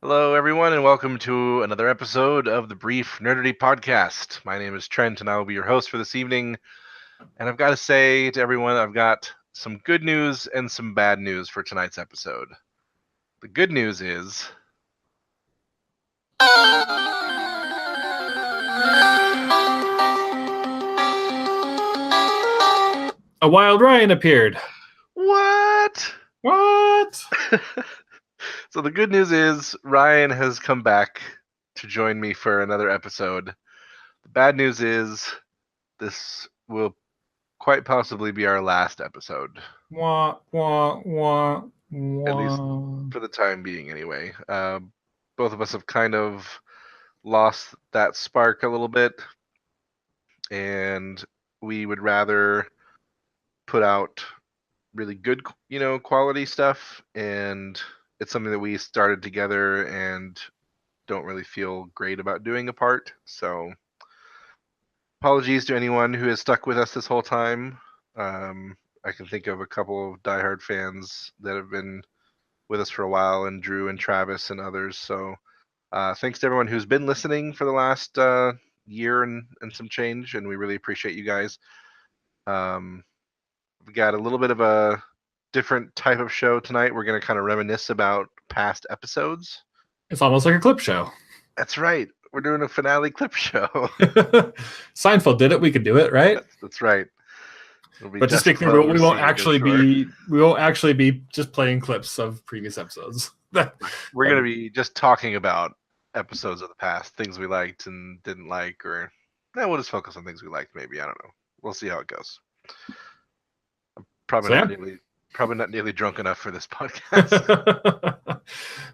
Hello, everyone, and welcome to another episode of the Brief Nerdity Podcast. My name is Trent, and I will be your host for this evening. And I've got to say to everyone, I've got some good news and some bad news for tonight's episode. The good news is a wild Ryan appeared. what? So the good news is Ryan has come back to join me for another episode. The bad news is this will quite possibly be our last episode. Wah, wah, wah, wah. At least for the time being, anyway. Both of us have kind of lost that spark a little bit, and we would rather put out really good, quality stuff, and it's something that we started together and don't really feel great about doing apart. So apologies to anyone who has stuck with us this whole time. I can think of a couple of diehard fans that have been with us for a while, and Drew and Travis and others. So thanks to everyone who's been listening for the last year and some change, and we really appreciate you guys. We got a little bit of a different type of show tonight. We're going to kind of reminisce about past episodes. It's almost like a clip show. That's right. We're doing a finale clip show. Seinfeld did it. We could do it, right? That's right. But just be clear, we won't actually be just playing clips of previous episodes. We're going to be just talking about episodes of the past, things we liked and didn't like, or we'll just focus on things we liked. Maybe, I don't know. We'll see how it goes. I'm probably not nearly drunk enough for this podcast.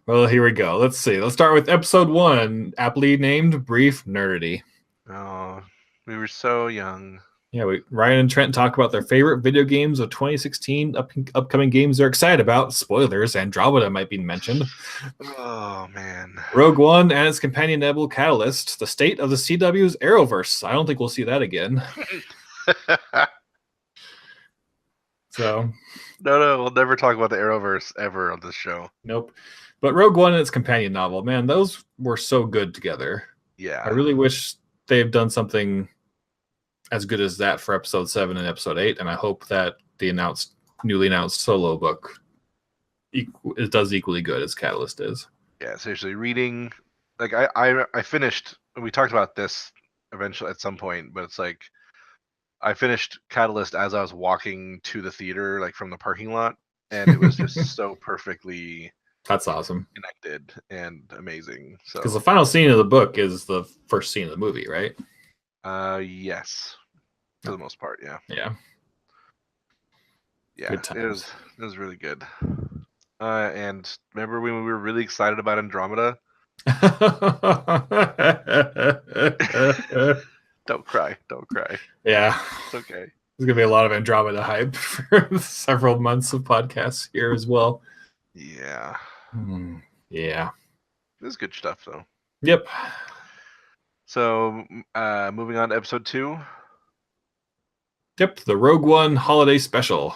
Well, here we go. Let's see. Let's start with episode 1, aptly named Brief Nerdity. Oh, we were so young. Yeah, Ryan and Trent talk about their favorite video games of 2016, upcoming games they're excited about. Spoilers, Andromeda might be mentioned. Oh, man. Rogue One and its companion Nebula Catalyst, the state of the CW's Arrowverse. I don't think we'll see that again. So, no, we'll never talk about the Arrowverse ever on this show. Nope. But Rogue One and its companion novel, man, those were so good together. Yeah. I really wish they've done something as good as that for episode 7 and episode 8, and I hope that the newly announced solo book it does equally good as Catalyst is. Yeah, seriously, reading, like I finished, we talked about this eventually at some point, but it's like I finished Catalyst as I was walking to the theater, like from the parking lot, and it was just so perfectly that's awesome, connected and amazing. So because the final scene of the book is the first scene of the movie, right? Yes, for the most part, yeah. Yeah. It was really good. And remember when we were really excited about Andromeda? Don't cry. Yeah, it's okay. There's gonna be a lot of Andromeda hype for several months of podcasts here as well. Yeah. Yeah. It was good stuff, though. Yep. So, moving on to episode 2. Yep, the Rogue One Holiday Special.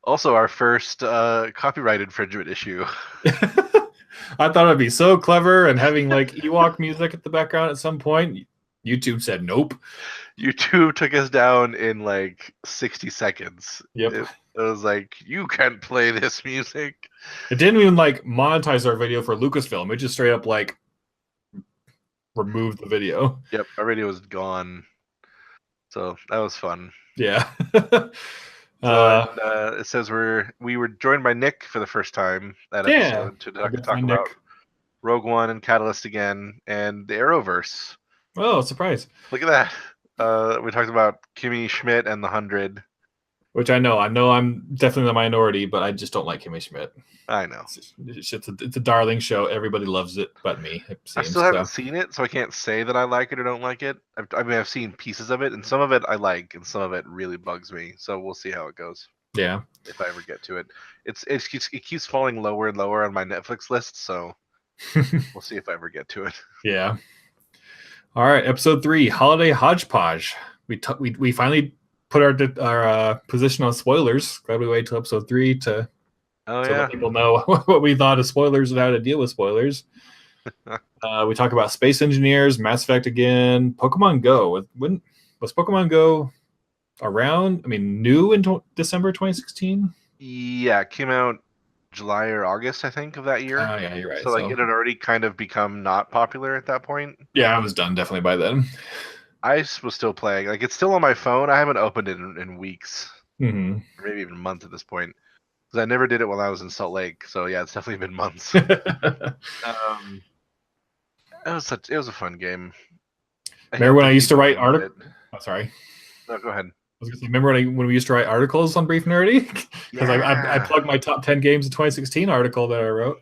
Also, our first copyright infringement issue. I thought it'd be so clever, and having like Ewok music at the background at some point. YouTube said nope. YouTube took us down in like 60 seconds. Yep. It was like, you can't play this music. It didn't even like monetize our video for Lucasfilm. It just straight up like removed the video. Yep, our video was gone. So that was fun. Yeah. It says we were joined by Nick for the first time that episode to talk about Rogue One and Catalyst again and the Arrowverse. Oh, surprise. Look at that. We talked about Kimmy Schmidt and the 100. Which I know I'm definitely the minority, but I just don't like Kimmy Schmidt. I know. It's a darling show. Everybody loves it but me, it seems. I still haven't seen it, so I can't say that I like it or don't like it. I've seen pieces of it, and some of it I like, and some of it really bugs me. So we'll see how it goes. Yeah. If I ever get to it. It keeps falling lower and lower on my Netflix list, so we'll see if I ever get to it. Yeah. All right, episode 3, Holiday Hodgepodge. We finally put our position on spoilers. Glad we waited till episode 3 to Oh to yeah. let people know what we thought of spoilers and how to deal with spoilers. We talk about Space Engineers, Mass Effect again, Pokemon Go. When was Pokemon Go around? I mean, new in December 2016. Yeah, it came out July or August, I think, of that year. Oh yeah, you're right. So like it had already kind of become not popular at that point. Yeah, I was done definitely by then. I was still playing. Like it's still on my phone. I haven't opened it in weeks, Mm-hmm. or maybe even months at this point, because I never did it while I was in Salt Lake. So yeah, it's definitely been months. It was a fun game. Remember when I used to write articles? Oh, sorry. No, go ahead. I was gonna say, remember when we used to write articles on Brief Nerdity? Because I plugged my top 10 games of 2016 article that I wrote.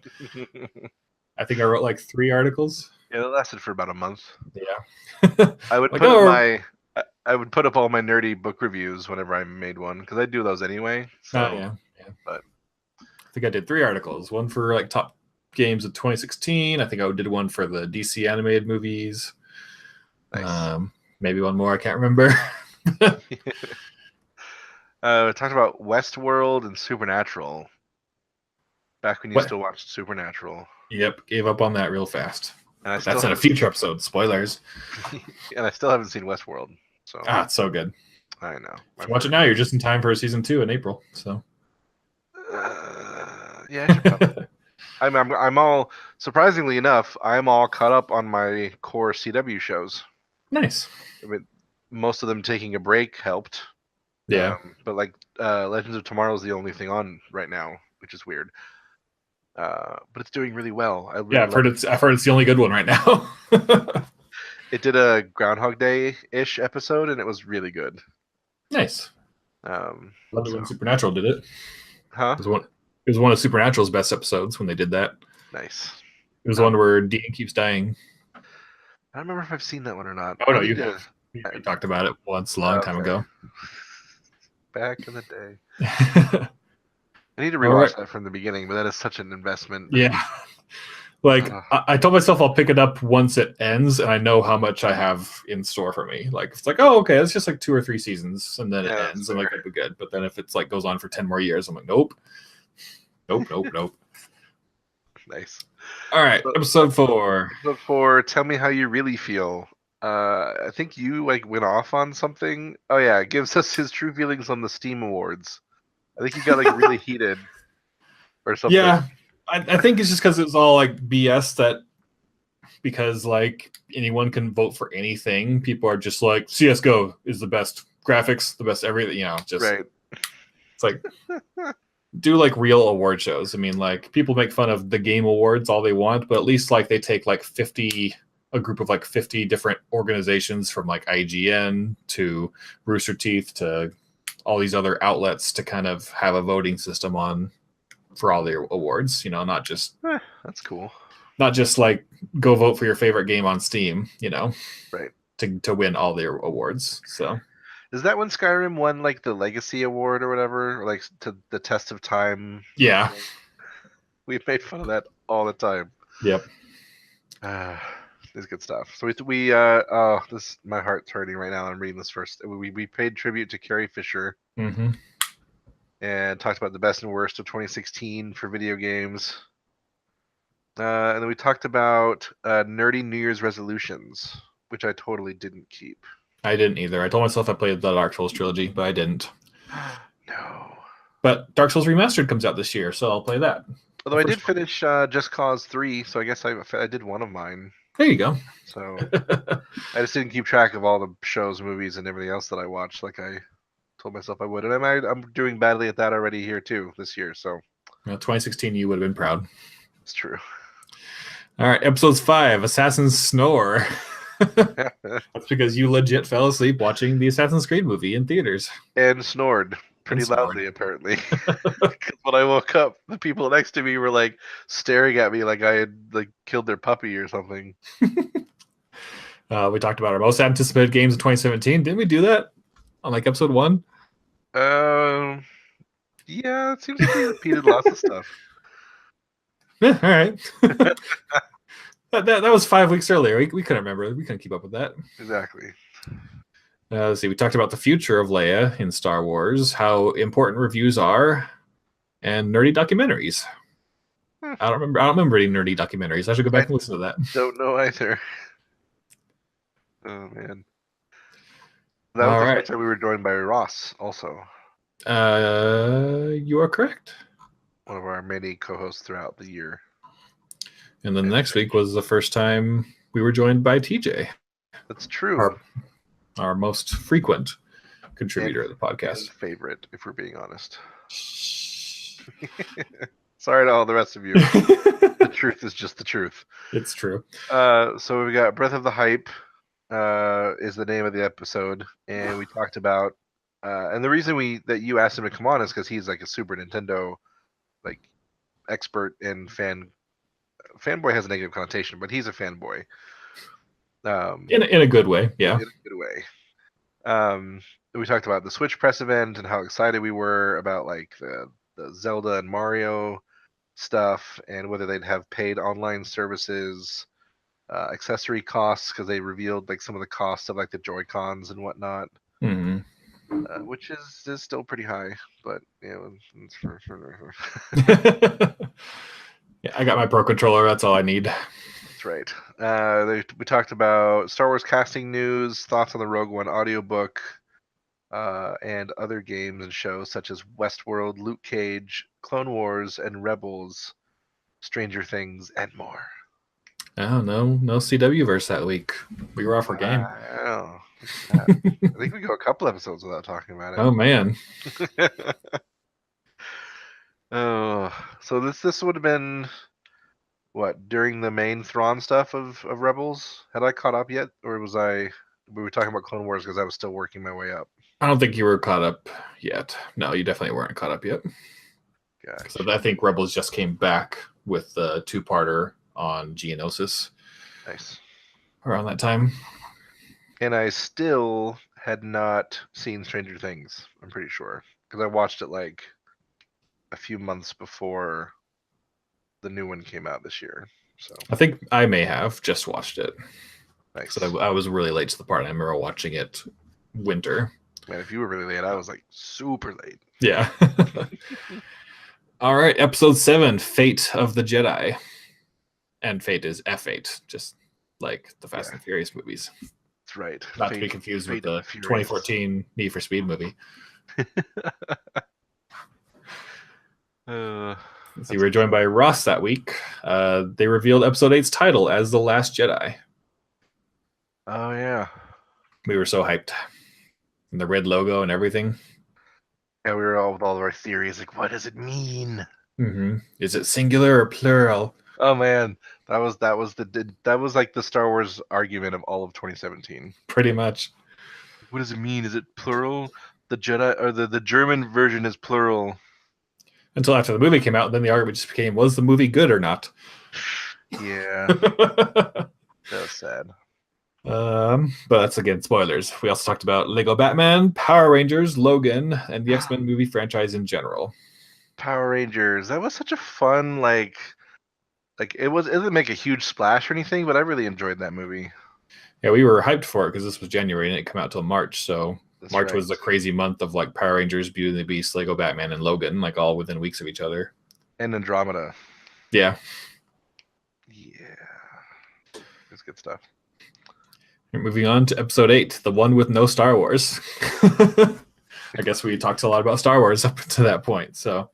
I think I wrote like 3 articles. Yeah, it lasted for about a month. Yeah. I would like, I would put up all my nerdy book reviews whenever I made one, because I do those anyway. So, yeah. But I think I did 3 articles. One for like top games of 2016. I think I did one for the DC animated movies. nice. Maybe one more. I can't remember. We talked about Westworld and Supernatural. Back when you still watched Supernatural. Yep, gave up on that real fast. And that's in a future episode. Spoilers. And I still haven't seen Westworld. So it's so good. I know. If you watch it now, you're just in time for season 2 in April. So yeah, I should probably. I'm all, surprisingly enough, I'm all caught up on my core CW shows. Nice. I mean, most of them taking a break helped. Yeah. But like Legends of Tomorrow is the only thing on right now, which is weird. But it's doing really well. I've heard it's the only good one right now. It did a Groundhog Day-ish episode, and it was really good. Nice. Loved it when Supernatural did it. Huh? It was one of Supernatural's best episodes when they did that. Nice. It was one where Dean keeps dying. I don't remember if I've seen that one or not. Oh no, you talked about it once a long time ago. Back in the day. I need to rewatch that from the beginning, but that is such an investment. Yeah. Like, I told myself I'll pick it up once it ends, and I know how much I have in store for me. Like, it's like, oh, okay, it's just like 2 or 3 seasons, and then it ends. I'm like, that'd be good. But then if it's like goes on for 10 more years, I'm like, nope. Nice. All right, episode 4. Episode 4, tell me how you really feel. I think you like went off on something. Oh yeah, it gives us his true feelings on the Steam Awards. I think he got like really heated or something. Yeah, I think it's just because it was all like BS because like anyone can vote for anything. People are just like, CSGO is the best graphics, the best everything, just right. It's like do like real award shows. I mean, like people make fun of the game awards all they want, but at least like they take like a group of like 50 different organizations from like IGN to Rooster Teeth to all these other outlets to kind of have a voting system on for all the awards, not just that's cool. Not just like go vote for your favorite game on Steam, right, to win all the awards. So is that when Skyrim won like the Legacy Award or whatever, like to the test of time? Yeah, we've made fun of that all the time. Yep. It's good stuff. So we this my heart's hurting right now. I'm reading this first. We paid tribute to Carrie Fisher, and talked about the best and worst of 2016 for video games. And then we talked about nerdy New Year's resolutions, which I totally didn't keep. I didn't either. I told myself I played the Dark Souls trilogy, but I didn't. No. But Dark Souls Remastered comes out this year, so I'll play that. Although I did finish Just Cause 3, so I guess I did one of mine. There you go. So I just didn't keep track of all the shows, movies, and everything else that I watched, like I told myself I would. And I'm doing badly at that already here too this year. So 2016, you would have been proud. It's true. All right, episodes 5, Assassin's Snore. That's because you legit fell asleep watching the Assassin's Creed movie in theaters. And snored pretty loudly, apparently. Because when I woke up, the people next to me were like staring at me like I had like killed their puppy or something. We talked about our most anticipated games of 2017. Didn't we do that on like episode 1? Yeah, it seems like we repeated lots of stuff. Yeah, all right. that was 5 weeks earlier. We couldn't remember. We couldn't keep up with that. Exactly. Let's see. We talked about the future of Leia in Star Wars, how important reviews are, and nerdy documentaries. I don't remember any nerdy documentaries. I should go back and listen to that. Don't know either. Oh man. That was the first time we were joined by Ross also. You are correct. One of our many co-hosts throughout the year. And then the next week was the first time we were joined by TJ. That's true. Our most frequent contributor of the podcast. Favorite, if we're being honest. Sorry to all the rest of you. The truth is just the truth. It's true. So we got Breath of the Hype is the name of the episode, and we talked about and the reason that you asked him to come on is because he's like a Super Nintendo like expert and fanboy has a negative connotation, but he's a fanboy. In a good way, yeah. In a good way. We talked about the Switch press event and how excited we were about like the Zelda and Mario stuff and whether they'd have paid online services, accessory costs because they revealed like some of the costs of like the Joy-Cons and whatnot, which is still pretty high, but you know, it's for yeah, I got my Pro Controller. That's all I need. That's right. We talked about Star Wars casting news, thoughts on the Rogue One audiobook, and other games and shows such as Westworld, Luke Cage, Clone Wars, and Rebels, Stranger Things, and more. Oh, no CW-verse that week. We were off our game. I think we go a couple episodes without talking about it. Oh, man. So this would have been what, during the main Thrawn stuff of Rebels? Had I caught up yet, or we were talking about Clone Wars because I was still working my way up? I don't think you were caught up yet. No, you definitely weren't caught up yet. Gotcha. So I think Rebels just came back with the two-parter on Geonosis. Nice. Around that time. And I still had not seen Stranger Things, I'm pretty sure, because I watched it like a few months before the new one came out this year. So I think I may have just watched it. Nice. So I was really late to the part. I remember watching it winter. Man, if you were really late, I was like super late. Yeah. All right, episode 7, Fate of the Jedi. And Fate is F8, just like the Fast and Furious movies. That's right. Not to be confused with the 2014 Need for Speed movie. We were joined by Ross that week. They revealed episode 8's title as The Last Jedi. Oh, yeah. We were so hyped. And the red logo and everything. Yeah, we were all with all of our theories. Like, what does it mean? Mm-hmm. Is it singular or plural? Oh, man. That was like the Star Wars argument of all of 2017. Pretty much. What does it mean? Is it plural? The Jedi or the German version is plural. Until after the movie came out, then the argument just became, was the movie good or not? Yeah. That was sad. But that's, again, spoilers. We also talked about Lego Batman, Power Rangers, Logan, and the X-Men movie franchise in general. Power Rangers. That was such a fun, like it didn't make a huge splash or anything, but I really enjoyed that movie. Yeah, we were hyped for it because this was January and it didn't come out till March. So That's March right. was a crazy month of like Power Rangers, Beauty and the Beast, Lego Batman, and Logan, like all within weeks of each other. And Andromeda. Yeah. Yeah. It's good stuff. Moving on to episode 8, the one with no Star Wars. I guess we talked a lot about Star Wars up to that point. So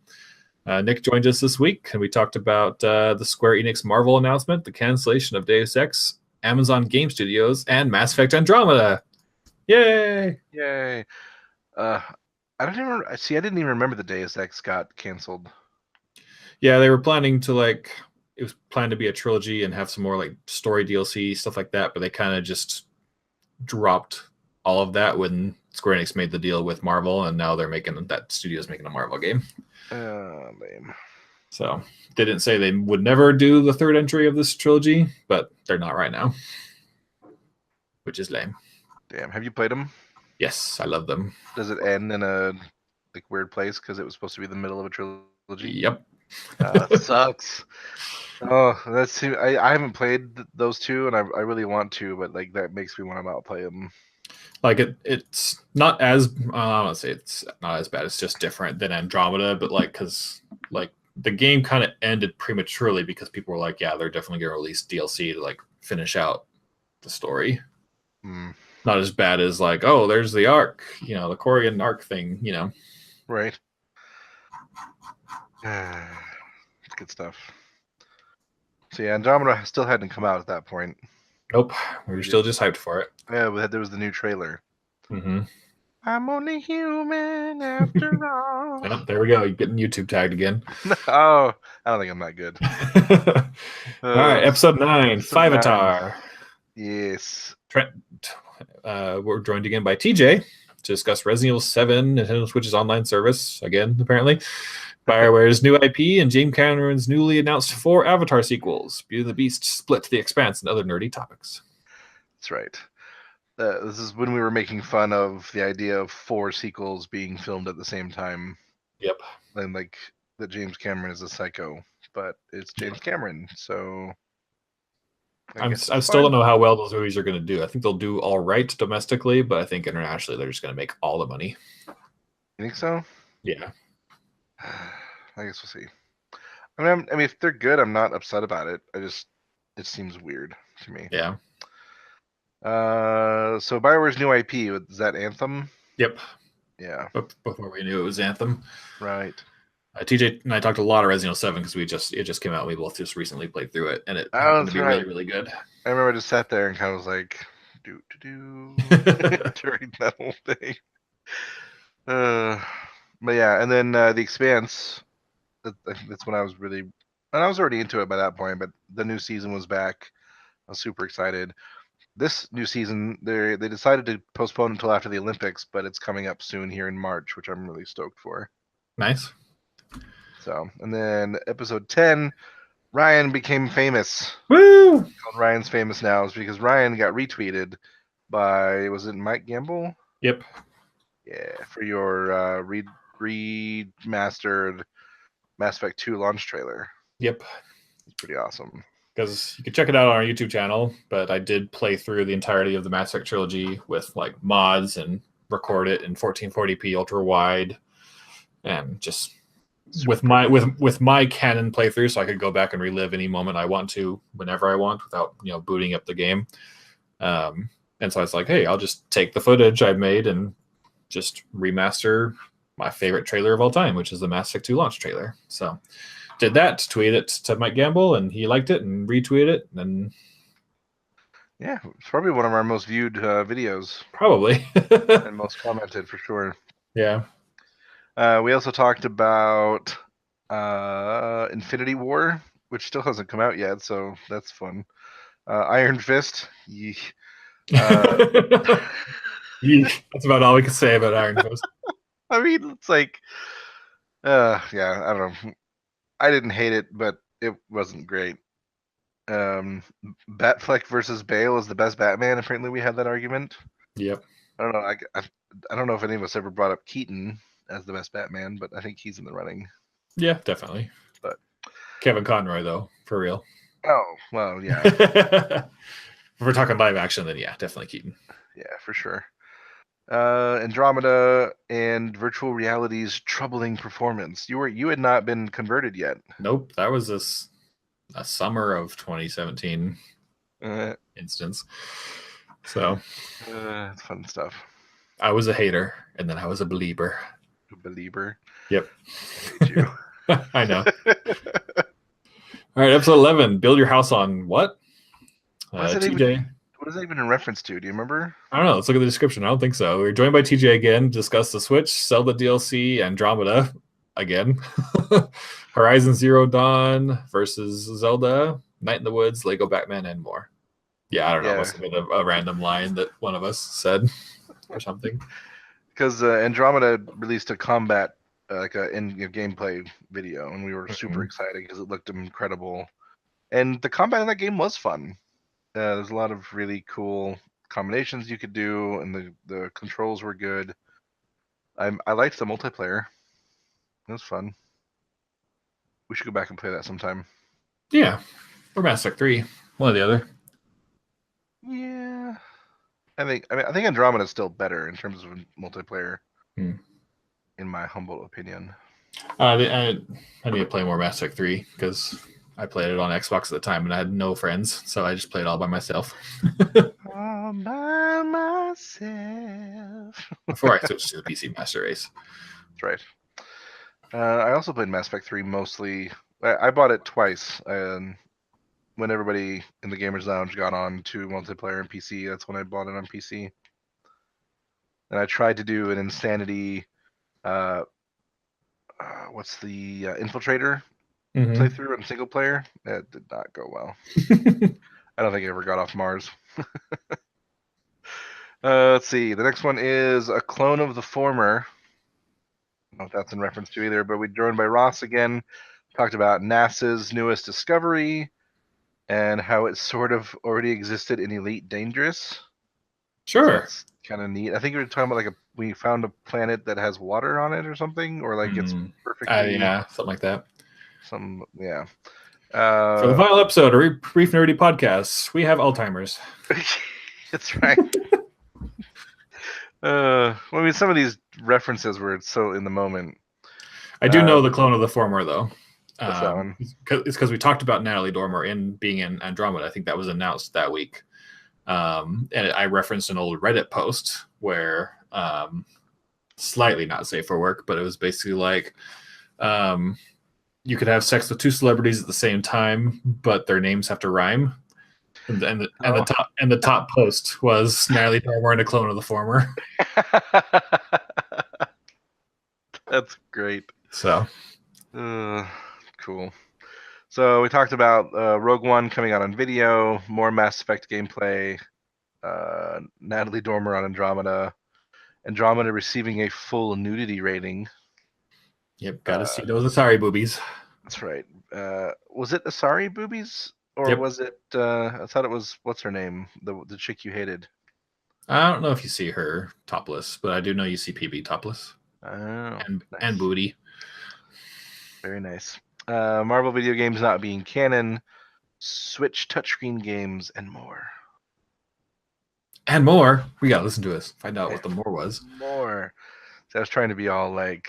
Nick joined us this week, and we talked about the Square Enix Marvel announcement, the cancellation of Deus Ex, Amazon Game Studios, and Mass Effect Andromeda. Yay! Yay! I didn't even remember the Deus Ex got canceled. Yeah, they were planning to it was planned to be a trilogy and have some more like story DLC stuff like that, but they kind of just dropped all of that when Square Enix made the deal with Marvel, and now that studio's making a Marvel game. Lame. So they didn't say they would never do the third entry of this trilogy, but they're not right now, which is lame. Damn. Have you played them? Yes, I love them. Does it end in a weird place because it was supposed to be the middle of a trilogy? Yep. That sucks. Oh, I haven't played those two, and I really want to, but that makes me want to not play them. Like it's not as I don't say it's not as bad. It's just different than Andromeda, but like because like the game kind of ended prematurely because people were like, yeah, they're definitely gonna release DLC to like finish out the story. Mm, Not as bad as like, oh, there's the arc, the Korean arc thing, right. Good stuff. So yeah, Andromeda still hadn't come out at that point. Nope, we were still just hyped for it. Yeah, there was the new trailer. Mm-hmm. I'm only human after all. Yep, there we go. You're getting YouTube tagged again. Oh, I don't think I'm that good. All right, episode 9, episode 9. Five-Atar. Yes. Trent, we're joined again by TJ to discuss Resident Evil 7, Nintendo Switch's online service, again, apparently. BioWare's new IP and James Cameron's newly announced 4 Avatar sequels. Beauty and the Beast, Split, The Expanse, and other nerdy topics. That's right. This is when we were making fun of the idea of 4 sequels being filmed at the same time. Yep. And like that James Cameron is a psycho, but it's James Cameron, so I still don't know how well those movies are going to do. I think they'll do all right domestically, but I think internationally they're just going to make all the money. You think so? Yeah. I guess we'll see. I mean, if they're good, I'm not upset about it. It seems weird to me. Yeah. So BioWare's new IP, is that Anthem? Yep. Yeah. Before we knew it was Anthem. Right. TJ and I talked a lot of Resident Evil 7 because it just came out. We both just recently played through it, and it happened to be really, really good. I remember I just sat there and kind of was like, do during that whole thing. But yeah, and then The Expanse. I think that's when I was really, and I was already into it by that point. But the new season was back. I was super excited. This new season, they decided to postpone until after the Olympics, but it's coming up soon here in March, which I'm really stoked for. Nice. So, and then episode 10, Ryan became famous. Woo! Ryan's famous now is because Ryan got retweeted by, was it Mike Gamble? Yep. Yeah, for your remastered Mass Effect 2 launch trailer. Yep. It's pretty awesome. Because you can check it out on our YouTube channel, but I did play through the entirety of the Mass Effect trilogy with like mods and record it in 1440p ultra wide, and just with my canon playthrough, so I could go back and relive any moment I want to, whenever I want, without booting up the game. And so I was like, hey, I'll just take the footage I made and just remaster my favorite trailer of all time, which is the Mass Effect 2 launch trailer. So did that, tweet it to Mike Gamble, and he liked it and retweeted it. And yeah, it's probably one of our most viewed videos. Probably. And most commented for sure. Yeah. We also talked about Infinity War, which still hasn't come out yet, so that's fun. Iron Fist. That's about all we can say about Iron Fist. I mean, it's like, yeah, I don't know. I didn't hate it, but it wasn't great. Batfleck versus Bale is the best Batman. Apparently, we had that argument. Yep. I don't know. I don't know if any of us ever brought up Keaton as the best Batman, but I think he's in the running. Yeah, definitely. But Kevin Conroy, though, for real. Oh, well, yeah. If we're talking live action, then yeah, definitely Keaton. Yeah, for sure. Andromeda and virtual reality's troubling performance. You had not been converted yet. Nope, that was a summer of 2017 instance. So fun stuff. I was a hater, and then I was a believer. A believer. Yep. I hate you. I know. All right, episode 11. Build your house on what? TJ. What is that even in reference to? Do you remember? I don't know. Let's look at the description. I don't think so. We're joined by TJ again to discuss the Switch, Zelda DLC, Andromeda again. Horizon Zero Dawn versus Zelda, Night in the Woods, Lego Batman, and more. Yeah, I don't know. It must have been a random line that one of us said or something. Because Andromeda released a combat, like a gameplay video, and we were super excited because it looked incredible. And the combat in that game was fun. There's a lot of really cool combinations you could do, and the controls were good. I liked the multiplayer. It was fun. We should go back and play that sometime. Yeah, or Mass Effect 3, one or the other. Yeah, I think Andromeda is still better in terms of multiplayer, in my humble opinion. I need to play more Mass Effect 3 because I played it on Xbox at the time and I had no friends, so I just played it all by myself. All by myself. Before I switched to the PC Master Race. That's right. I also played Mass Effect 3 mostly. I bought it twice, and when everybody in the Gamers Lounge got on to multiplayer and PC, that's when I bought it on PC. And I tried to do an Insanity, what's the Infiltrator playthrough on single player. That did not go well. I don't think I ever got off Mars. Let's see. The next one is a clone of the former. I don't know if that's in reference to either, but we joined by Ross again. Talked about NASA's newest discovery and how it sort of already existed in Elite Dangerous. Sure. So that's kind of neat. I think we were talking about we found a planet that has water on it or something, or it's perfectly yeah, something like that. Yeah. For the final episode of Brief Nerdity Podcast, we have Alzheimer's. That's right. Some of these references were so in the moment. I do know the clone of the former, though. What's that one? It's because we talked about Natalie Dormer being in Andromeda. I think that was announced that week. And I referenced an old Reddit post where slightly not safe for work, but it was basically like you could have sex with two celebrities at the same time, but their names have to rhyme. And the top post was Natalie Dormer and a clone of the former. That's great. So cool. So we talked about Rogue One coming out on video, more Mass Effect gameplay, Natalie Dormer on Andromeda receiving a full nudity rating. Yep, gotta see those Asari boobies. That's right. Was it Asari boobies? Or was it, I thought it was, what's her name? The chick you hated. I don't know if you see her topless, but I do know you see PB topless. Oh, and nice. And booty. Very nice. Marvel video games not being canon, Switch touchscreen games, and more. And more. We gotta listen to us. Find out what the more was. More. So I was trying to be all like.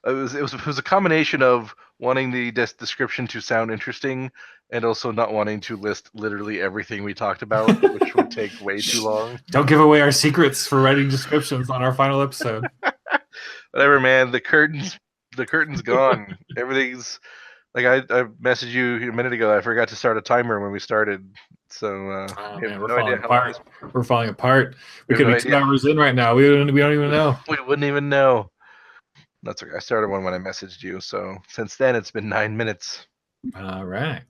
It was a combination of wanting the description to sound interesting and also not wanting to list literally everything we talked about, which would take way too long. Don't give away our secrets for writing descriptions on our final episode. Whatever, man. The curtain's gone. Everything's like I messaged you a minute ago. I forgot to start a timer when we started. So man, we're falling apart. We're falling apart. We could be 2 hours in right now. We don't even know. We wouldn't even know. That's okay. I started one when I messaged you. So since then, it's been 9 minutes. All right.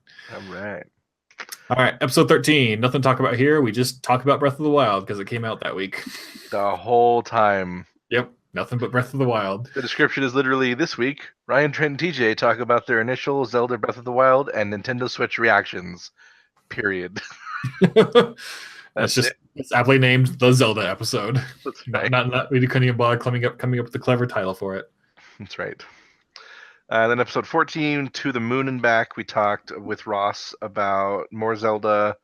Episode 13. Nothing to talk about here. We just talk about Breath of the Wild because it came out that week. The whole time. Yep. Nothing but Breath of the Wild. The description is literally this week. Ryan, Trent, and TJ talk about their initial Zelda Breath of the Wild and Nintendo Switch reactions. Period. It's aptly named the Zelda episode. That's right. We couldn't even bother coming up with a clever title for it. That's right. Then episode 14, To the Moon and Back, we talked with Ross about more Zelda,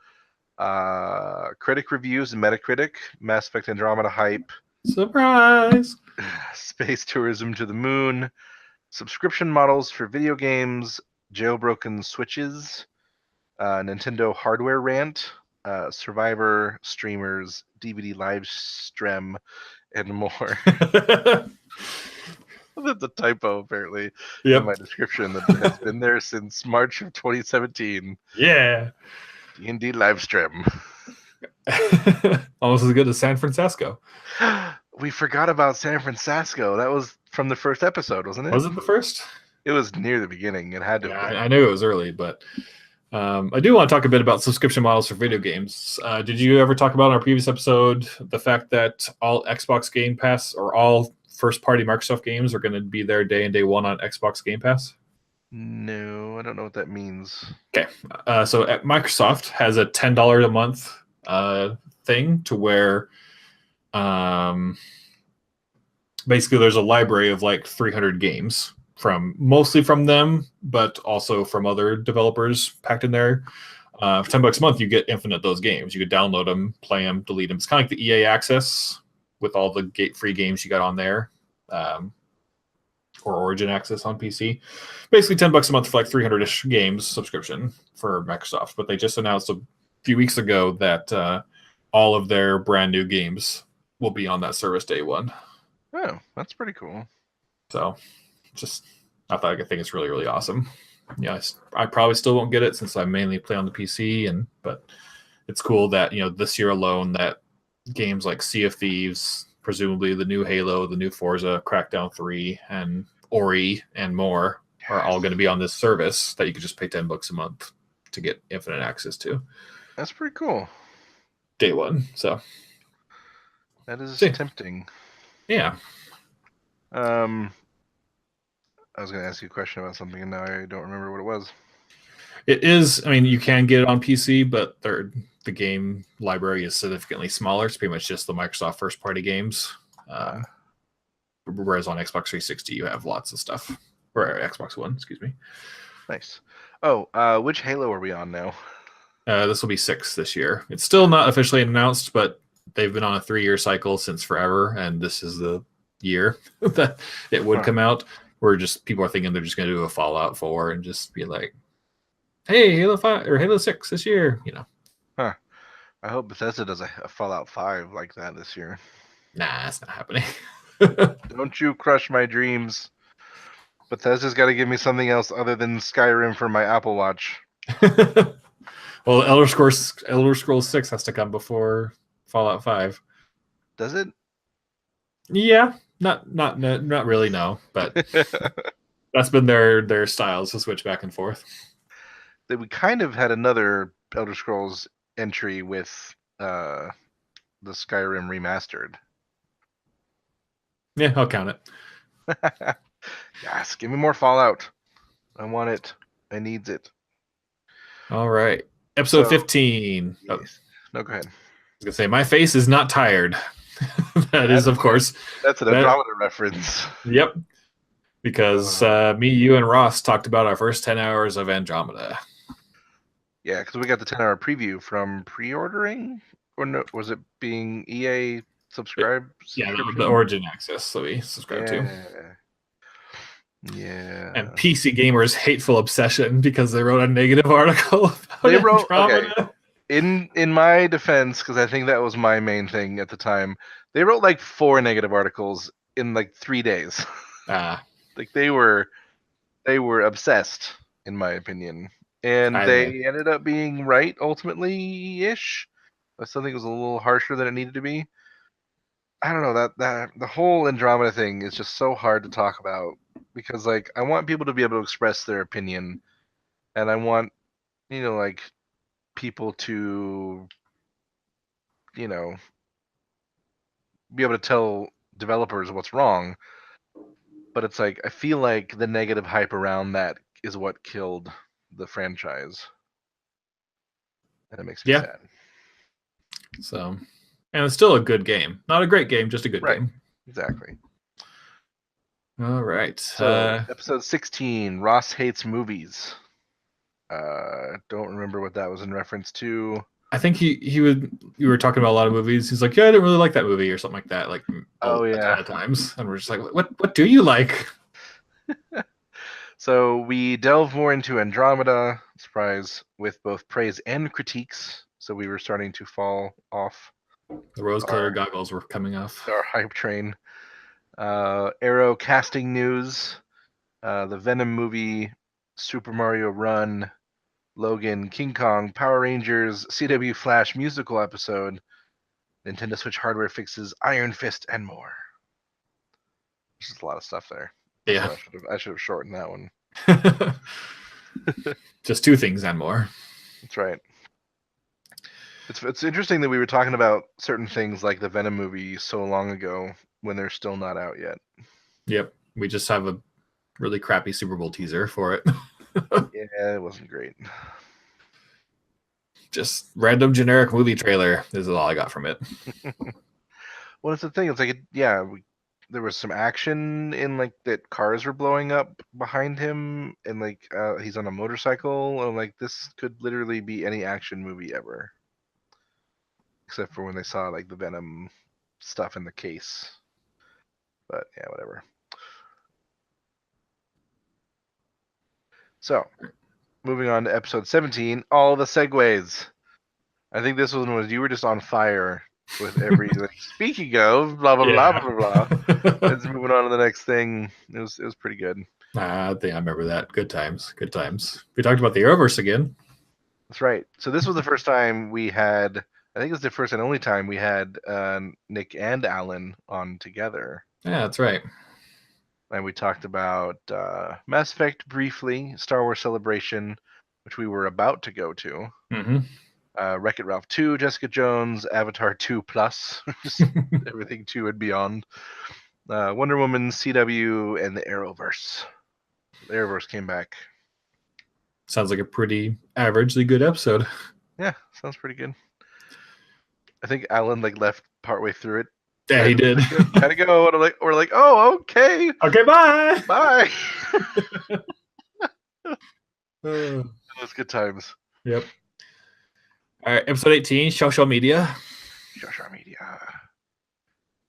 critic reviews and Metacritic, Mass Effect Andromeda hype. Surprise! Space tourism to the moon, subscription models for video games, jailbroken Switches, Nintendo hardware rant, Survivor, streamers, DVD live stream, and more. That's a typo, apparently, in my description that has been there since March of 2017. Yeah. D&D live stream. Almost as good as San Francisco. We forgot about San Francisco. That was from the first episode, wasn't it? Was it the first? It was near the beginning. It had to have been. I knew it was early, but I do want to talk a bit about subscription models for video games. Did you ever talk about in our previous episode the fact that all Xbox Game Pass or all first-party Microsoft games are going to be there day and day one on Xbox Game Pass? No, I don't know what that means. Okay, so Microsoft has a $10 a month thing to where basically there's a library of like 300 games mostly from them, but also from other developers packed in there. For $10 a month, you get infinite those games. You could download them, play them, delete them. It's kind of like the EA Access with all the free games you got on there, or Origin Access on PC. Basically, $10 a month for like 300-ish games subscription for Microsoft. But they just announced a few weeks ago that all of their brand new games will be on that service day one. Oh, that's pretty cool. So, I think it's really, really awesome. Yeah, I probably still won't get it since I mainly play on the PC, but it's cool that this year alone that games like Sea of Thieves, presumably the new Halo, the new Forza, Crackdown 3, and Ori, and more are all going to be on this service that you could just pay $10 a month to get infinite access to. That's pretty cool. Day one, so that is tempting. Yeah. I was going to ask you a question about something, and now I don't remember what it was. It is. I mean, you can get it on PC, but the game library is significantly smaller. It's pretty much just the Microsoft first-party games. Whereas on Xbox 360, you have lots of stuff. Or Xbox One, excuse me. Nice. Oh, which Halo are we on now? This will be 6 this year. It's still not officially announced, but they've been on a 3-year cycle since forever, and this is the year that it would come out. Where just people are thinking they're just going to do a Fallout 4 and just be like, "Hey, Halo 5 or Halo 6 this year," Huh. I hope Bethesda does a Fallout 5 like that this year. Nah, that's not happening. Don't you crush my dreams. Bethesda's got to give me something else other than Skyrim for my Apple Watch. Well, Elder Scrolls 6 has to come before Fallout 5. Does it? Yeah. Not really, no, but that's been their styles to switch back and forth. We kind of had another Elder Scrolls entry with the Skyrim remastered. Yeah, I'll count it. Yes, give me more Fallout. I want it. I needs it. All right. Episode 15. Yes. Oh. No, go ahead. I was going to say, my face is not tired. That's of course. That's an Andromeda reference. Yep. Because me, you, and Ross talked about our first 10 hours of Andromeda. Yeah, because we got the 10-hour preview from pre-ordering? Or no, was it being EA subscribed? Yeah, the Origin Access that we subscribed to. Yeah. And PC Gamer's hateful obsession because they wrote a negative article about Andromeda. Okay. In my defense, because I think that was my main thing at the time, they wrote like 4 negative articles in like 3 days. Like they were obsessed, in my opinion, and they ended up being right ultimately-ish. I still think it was a little harsher than it needed to be. I don't know, that the whole Andromeda thing is just so hard to talk about because like I want people to be able to express their opinion, and I want like people to be able to tell developers what's wrong, but it's like I feel like the negative hype around that is what killed the franchise, and it makes me sad. So, and it's still a good game, not a great game, just a good game. Exactly. All right. So episode 16, Ross hates movies. Don't remember what that was in reference to. I think you were talking about a lot of movies. He's like, yeah, I didn't really like that movie or something like that. Like, a ton of times, and we're just like, what do you like? So we delve more into Andromeda, surprise, with both praise and critiques. So we were starting to fall off. The rose-colored goggles were coming off. Our hype train. Arrow casting news. The Venom movie, Super Mario Run, Logan, King Kong, Power Rangers, CW Flash musical episode, Nintendo Switch hardware fixes, Iron Fist, and more. There's just a lot of stuff there. Yeah. I should have shortened that one. Just 2 things and more. That's right. It's interesting that we were talking about certain things like the Venom movie so long ago when they're still not out yet. Yep. We just have a really crappy Super Bowl teaser for it. Yeah, it wasn't great. Just random generic movie trailer is all I got from it. Well, it's the thing. It's like, there was some action in like that cars were blowing up behind him, and like he's on a motorcycle, and like this could literally be any action movie ever, except for when they saw like the Venom stuff in the case. But yeah, whatever. So, moving on to episode 17, all the segues. I think this one was you were just on fire with every like, speaking of blah blah blah blah blah blah. Let's moving on to the next thing. It was pretty good. I think I remember that. Good times. Good times. We talked about the Arrowverse again. That's right. So this was the first time we had. I think it was the first and only time we had Nick and Alan on together. Yeah, that's right. And we talked about Mass Effect briefly, Star Wars Celebration, which we were about to go to. Mm-hmm. Wreck-It Ralph 2, Jessica Jones, Avatar 2 Plus, everything 2 and beyond. Wonder Woman, CW, and the Arrowverse. The Arrowverse came back. Sounds like a pretty averagely good episode. Yeah, sounds pretty good. I think Alan like left partway through it. Yeah, he did. Gotta go. And we're like, oh, okay. Okay, bye. Bye. Those good times. Yep. All right, episode 18, social media. Social media.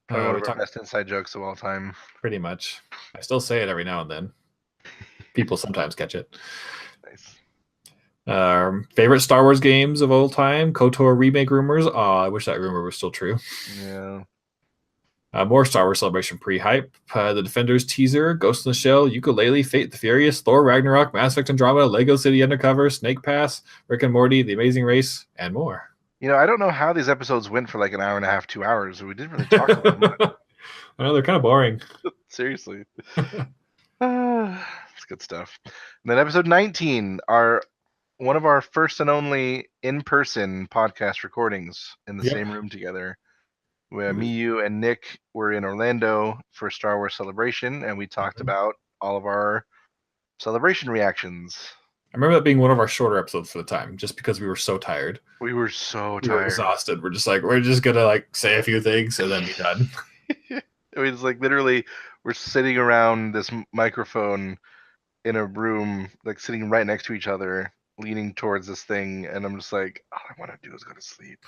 Probably one of our best inside jokes of all time. Pretty much. I still say it every now and then. People sometimes catch it. Nice. Favorite Star Wars games of all time? KOTOR remake rumors. Oh, I wish that rumor was still true. Yeah. More Star Wars Celebration pre-hype. The Defenders teaser, Ghost in the Shell, Yooka-Laylee, Fate the Furious, Thor Ragnarok, Mass Effect Andromeda, Lego City Undercover, Snake Pass, Rick and Morty, The Amazing Race, and more. You know, I don't know how these episodes went for like an hour and a half, 2 hours. We didn't really talk about them. I know, they're kind of boring. Seriously. It's good stuff. And then episode 19, one of our first and only in-person podcast recordings in the same room together. Where me, you, and Nick were in Orlando for Star Wars Celebration, and we talked about all of our celebration reactions. I remember that being one of our shorter episodes for the time, just because we were so tired. We were so tired. We were exhausted. We're just gonna like say a few things and then be done. I mean, it's like literally we're sitting around this microphone in a room, like sitting right next to each other, leaning towards this thing, and I'm just like, all I want to do is go to sleep.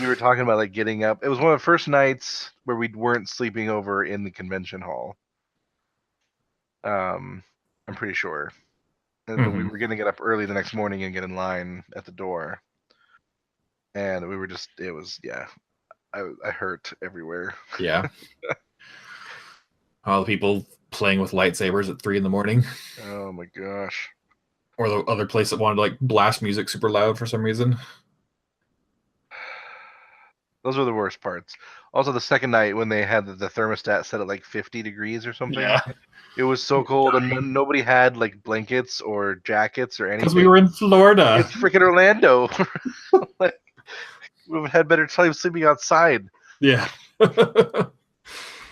We were talking about like getting up. It was one of the first nights where we weren't sleeping over in the convention hall. I'm pretty sure. And we were going to get up early the next morning and get in line at the door. And we were just, it was, yeah, I hurt everywhere. Yeah. All the people playing with lightsabers at 3 a.m. Oh my gosh. Or the other place that wanted to like blast music super loud for some reason. Those were the worst parts. Also, the second night when they had the thermostat set at like 50 degrees or something. Yeah. It was so cold, and nobody had like blankets or jackets or anything. Because we were in Florida. It's freaking Orlando. Like, we had better time sleeping outside. Yeah. Oh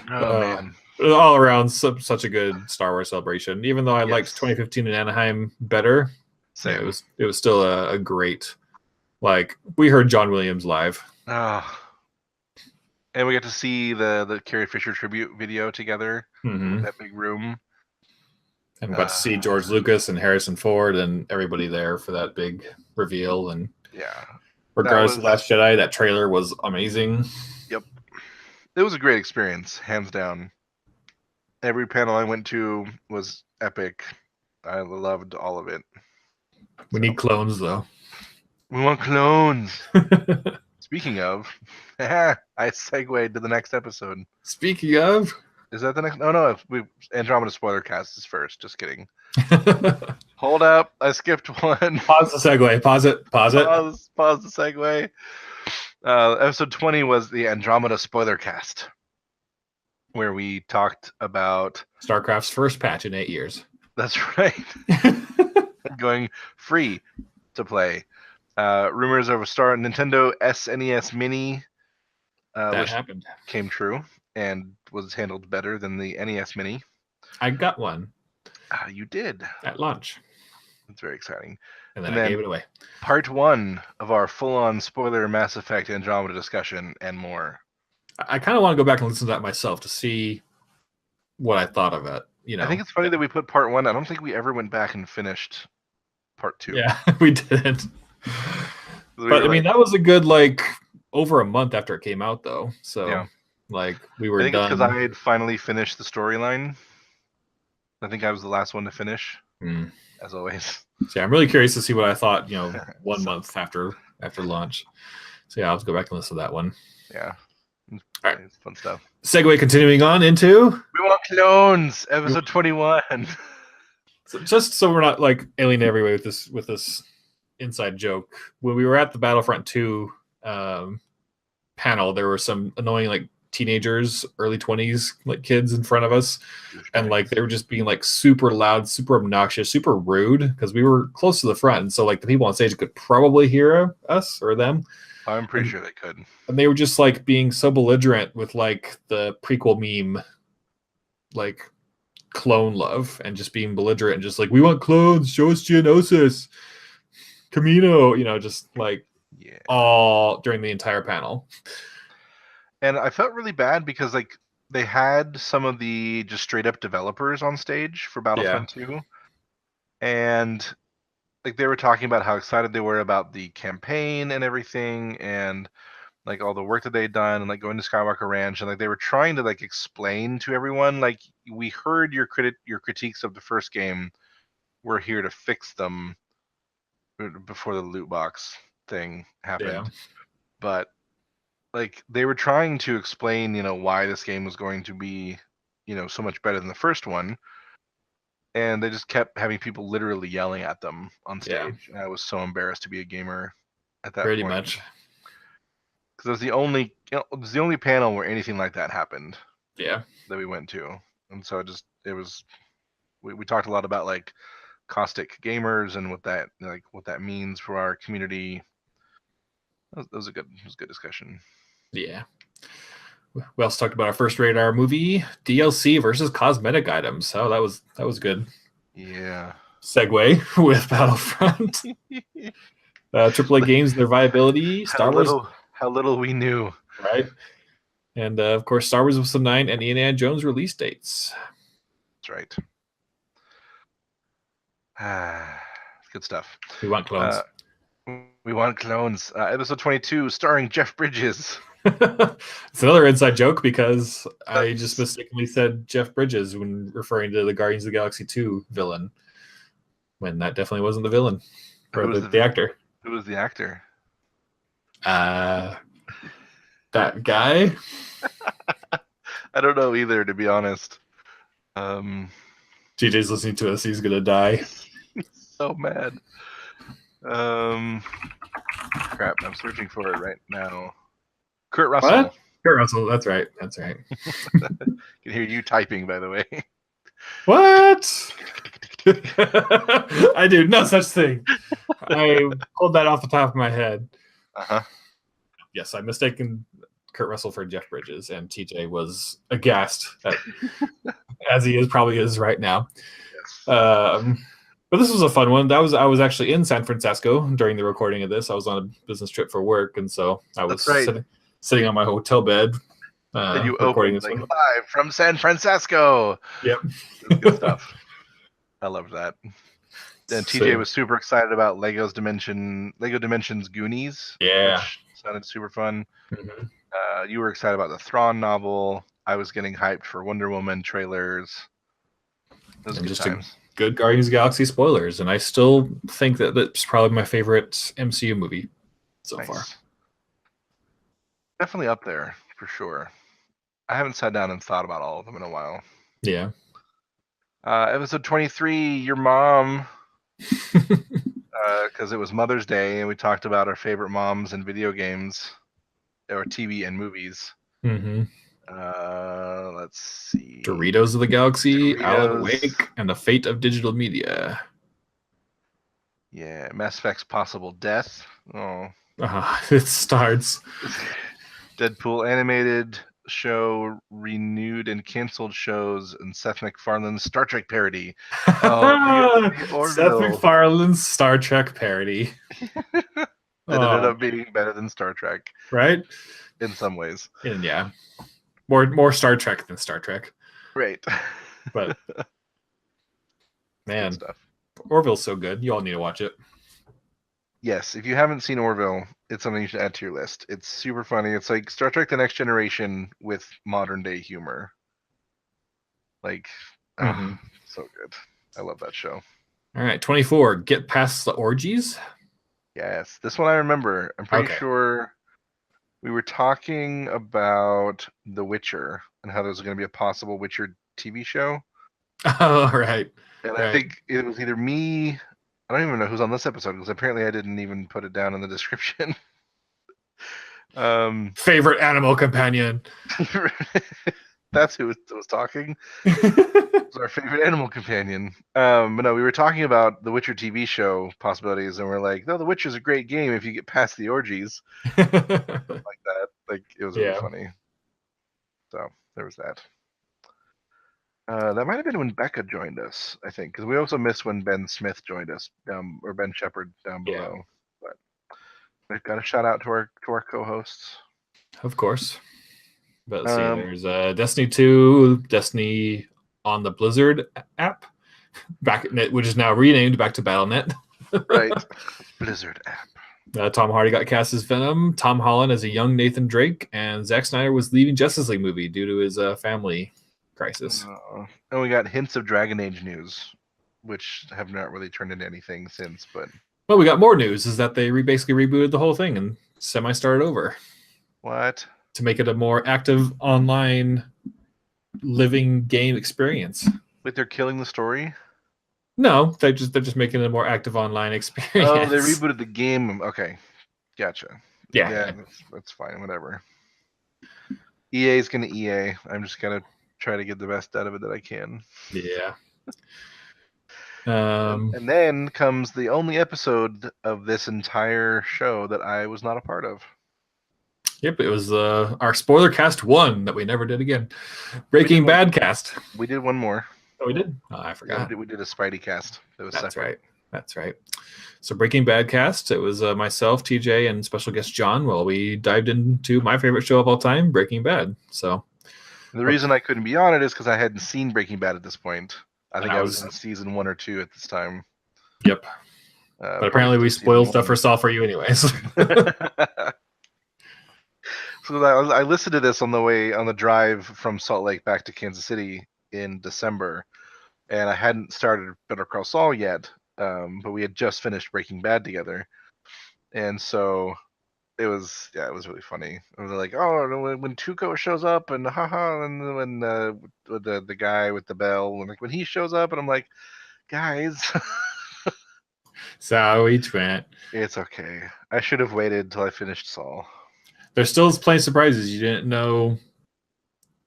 man. All around, such a good Star Wars celebration. Even though I liked 2015 in Anaheim better, Same. Yeah, it was still a great. Like, we heard John Williams live. Oh. And we got to see the Carrie Fisher tribute video together in that big room. And we got to see George Lucas and Harrison Ford and everybody there for that big reveal. And yeah, regardless of Last Jedi, that trailer was amazing. Yep. It was a great experience, hands down. Every panel I went to was epic. I loved all of it. We need clones, though. We want clones. Speaking of, I segued to the next episode. Speaking of, is that the next? No. Andromeda spoiler cast is first. Just kidding. Hold up, I skipped one. Pause the segue. Pause it. Pause the segue. Episode 20 was the Andromeda spoiler cast, where we talked about StarCraft's first patch in 8 years. That's right. Going free to play. Rumors of a Nintendo SNES Mini, that happened. Came true and was handled better than the NES Mini. I got one. You did. At launch. It's very exciting. And then I gave it away. Part 1 of our full-on spoiler Mass Effect Andromeda discussion and more. I kind of want to go back and listen to that myself to see what I thought of it. I think it's funny that we put part 1. I don't think we ever went back and finished part 2. Yeah, we didn't. But I mean, that was a good over a month after it came out, though. So yeah. We were I think done. it's because I had finally finished the storyline. I think I was the last one to finish, as always. So yeah, I'm really curious to see what I thought. 1 month after launch. So yeah, I'll have to go back and listen to that one. Yeah. All right, it's fun stuff. Segue continuing on into We Want Clones, episode 21. So just so we're not alienating everybody with this inside joke, when we were at the Battlefront 2 panel, there were some annoying teenagers, early 20s kids in front of us, and they were just being super loud, super obnoxious, super rude, because we were close to the front, and so the people on stage could probably hear us or them. I'm pretty sure they could. And they were just being so belligerent with the prequel meme, clone love, and just being belligerent and just we want clones, show us Geonosis, Camino, just all during the entire panel. And I felt really bad because they had some of the just straight up developers on stage for Battlefront 2, and they were talking about how excited they were about the campaign and everything, and all the work that they'd done, and going to Skywalker Ranch, and they were trying to explain to everyone we heard your critiques of the first game, we're here to fix them before the loot box thing happened. But they were trying to explain why this game was going to be so much better than the first one, and they just kept having people literally yelling at them on stage. And I was so embarrassed to be a gamer at that Pretty point. much. Because it was the only panel where anything like that happened. Yeah. That we went to, and so we talked a lot about caustic gamers and what that means for our community. That was a good discussion. Yeah. We also talked about our first radar movie, DLC versus cosmetic items. So that was good. Yeah. Segue with Battlefront. AAA games, their viability, Star Wars. How little we knew. Right. And of course, Star Wars Episode 9 and Indiana Jones release dates. That's right. Good stuff. We want clones. We want clones. Episode 22, starring Jeff Bridges. It's another inside joke because I just mistakenly said Jeff Bridges when referring to the Guardians of the Galaxy 2 villain, when that definitely wasn't the villain or the actor. Who was the actor? That guy. I don't know either, to be honest. TJ's listening to us. He's gonna die. He's so mad. Crap, I'm searching for it right now. Kurt Russell. What? Kurt Russell, that's right. Can hear you typing, by the way. What? I do no such thing. I pulled that off the top of my head. Uh-huh. Yes, I'm mistaken Kurt Russell for Jeff Bridges, and TJ was aghast at, as he probably is right now. Yes. But this was a fun one. I was actually in San Francisco during the recording of this. I was on a business trip for work, and so I was sitting on my hotel bed. And you recording this one live from San Francisco. Yep, good stuff. I loved that. And TJ was super excited about Lego Dimensions Goonies. Yeah, which sounded super fun. Mm-hmm. You were excited about the Thrawn novel. I was getting hyped for Wonder Woman trailers. Those good times. Good Guardians of the Galaxy spoilers, and I still think that that's probably my favorite MCU movie so far. Definitely up there for sure. I haven't sat down and thought about all of them in a while. Yeah. Episode 23, your mom, because it was Mother's Day, and we talked about our favorite moms in video games, or TV and movies. Mm-hmm. Let's see. Doritos of the Galaxy, Alan Wake, and the Fate of Digital Media. Yeah, Mass Effect's Possible Death. Oh. It starts. Deadpool animated show, renewed and canceled shows, and Seth MacFarlane's Star Trek parody. Seth MacFarlane's Star Trek parody. That ended up being better than Star Trek. Right? In some ways. And yeah. More Star Trek than Star Trek. Right. But man, Good stuff. Orville's so good. You all need to watch it. Yes, if you haven't seen Orville, it's something you should add to your list. It's super funny. It's like Star Trek: The Next Generation with modern day humor. Like, so good. I love that show. All right, 24. Get Past the Orgies. Yes, this one I remember. I'm pretty sure we were talking about The Witcher and how there's going to be a possible Witcher TV show. Oh, right. And I think it was either me. I don't even know who's on this episode because apparently I didn't even put it down in the description. Favorite animal companion. That's who was talking. It was our favorite animal companion. But no, we were talking about the Witcher TV show possibilities, and we're like, no, The Witcher's a great game if you get past the orgies. Like that. Like, it was really funny. So there was that. That might have been when Becca joined us, I think, because we also missed when Ben Smith joined us, or Ben Shepard down below. But we've got a shout out to our co-hosts. Of course. But let's see, there's Destiny 2, Destiny on the Blizzard app, which is now renamed back to Battle.net. Right. Blizzard app. Tom Hardy got cast as Venom, Tom Holland as a young Nathan Drake, and Zack Snyder was leaving Justice League movie due to his family crisis. And we got hints of Dragon Age news, which have not really turned into anything since. But well, we got more news, is that they basically rebooted the whole thing and semi-started over. What? To make it a more active online living game experience. Wait, they're killing the story? No, they're just making it a more active online experience. Oh, they rebooted the game. Okay, gotcha. Yeah, that's fine. Whatever. EA is gonna EA. I'm just gonna try to get the best out of it that I can. Yeah. And then comes the only episode of this entire show that I was not a part of. Yep, it was our spoiler cast 1 that we never did again. Breaking Bad cast. We did one more. Oh, we did? Oh, I forgot. Yeah, we did a Spidey cast. That's right. That's right. So Breaking Bad cast, it was myself, TJ, and special guest John. Well, we dived into my favorite show of all time, Breaking Bad. So the reason I couldn't be on it is because I hadn't seen Breaking Bad at this point. I think I was in season 1 or 2 at this time. Yep. But apparently we spoiled stuff for Saul for you anyways. So I listened to this on the drive from Salt Lake back to Kansas City in December, and I hadn't started Better Call Saul yet, but we had just finished Breaking Bad together, and so it was really funny. It was like, oh, when Tuco shows up and haha, and when the guy with the bell, and like when he shows up, and I'm like, guys. Sorry, Trent. It's okay. I should have waited until I finished Saul. There's still plenty of surprises. You didn't know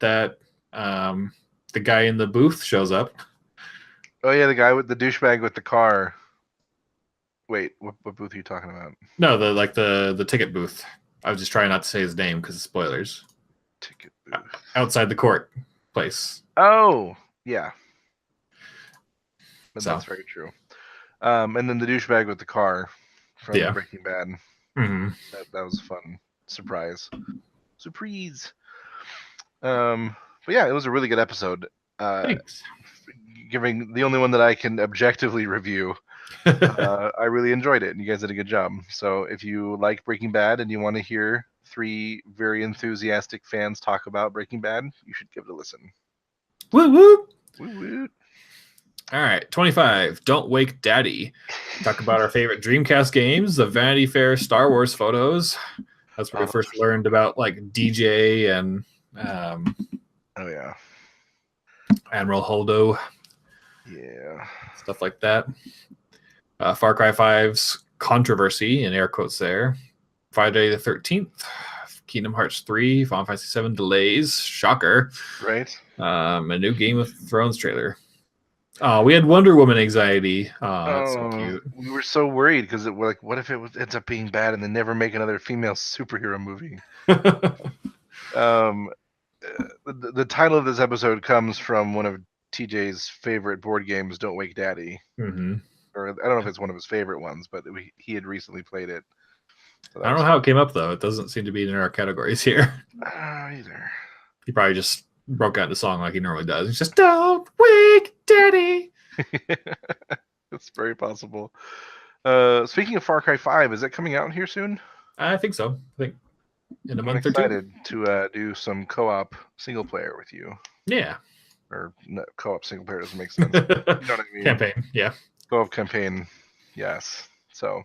that the guy in the booth shows up. Oh yeah, the guy with the douchebag with the car. Wait, what booth are you talking about? No, the ticket booth. I was just trying not to say his name because of spoilers. Ticket booth. Outside the court place. Oh, yeah. But that's very true. And then the douchebag with the car from Breaking Bad. Mm-hmm. That was a fun surprise. But yeah, it was a really good episode. Thanks. Giving the only one that I can objectively review. I really enjoyed it, and you guys did a good job. So if you like Breaking Bad and you want to hear 3 very enthusiastic fans talk about Breaking Bad, you should give it a listen. Woo woo! Woo woo! All right, 25. Don't Wake Daddy. Talk about our favorite Dreamcast games, the Vanity Fair Star Wars photos. That's where we first learned about like DJ and oh yeah, Admiral Holdo. Yeah, stuff like that. Far Cry 5's controversy, in air quotes there. Friday the 13th. Kingdom Hearts 3, Final Fantasy 7 delays. Shocker. Right. A new Game of Thrones trailer. We had Wonder Woman anxiety. That's so cute. We were so worried because what if it ends up being bad and they never make another female superhero movie? The title of this episode comes from one of TJ's favorite board games, Don't Wake Daddy. Mm-hmm. Or I don't know if it's one of his favorite ones, but he had recently played it. So I don't know how it came up though. It doesn't seem to be in our categories here. Either. He probably just broke out into song like he normally does. It's just "Don't Wake Daddy." It's very possible. Speaking of Far Cry 5, is it coming out here soon? I think so. I think in a I'm month or two. excited to do some co-op single player with you. Yeah. Or no, co-op single player doesn't make sense. You know what I mean? Campaign, yeah. Co-op campaign, yes. So,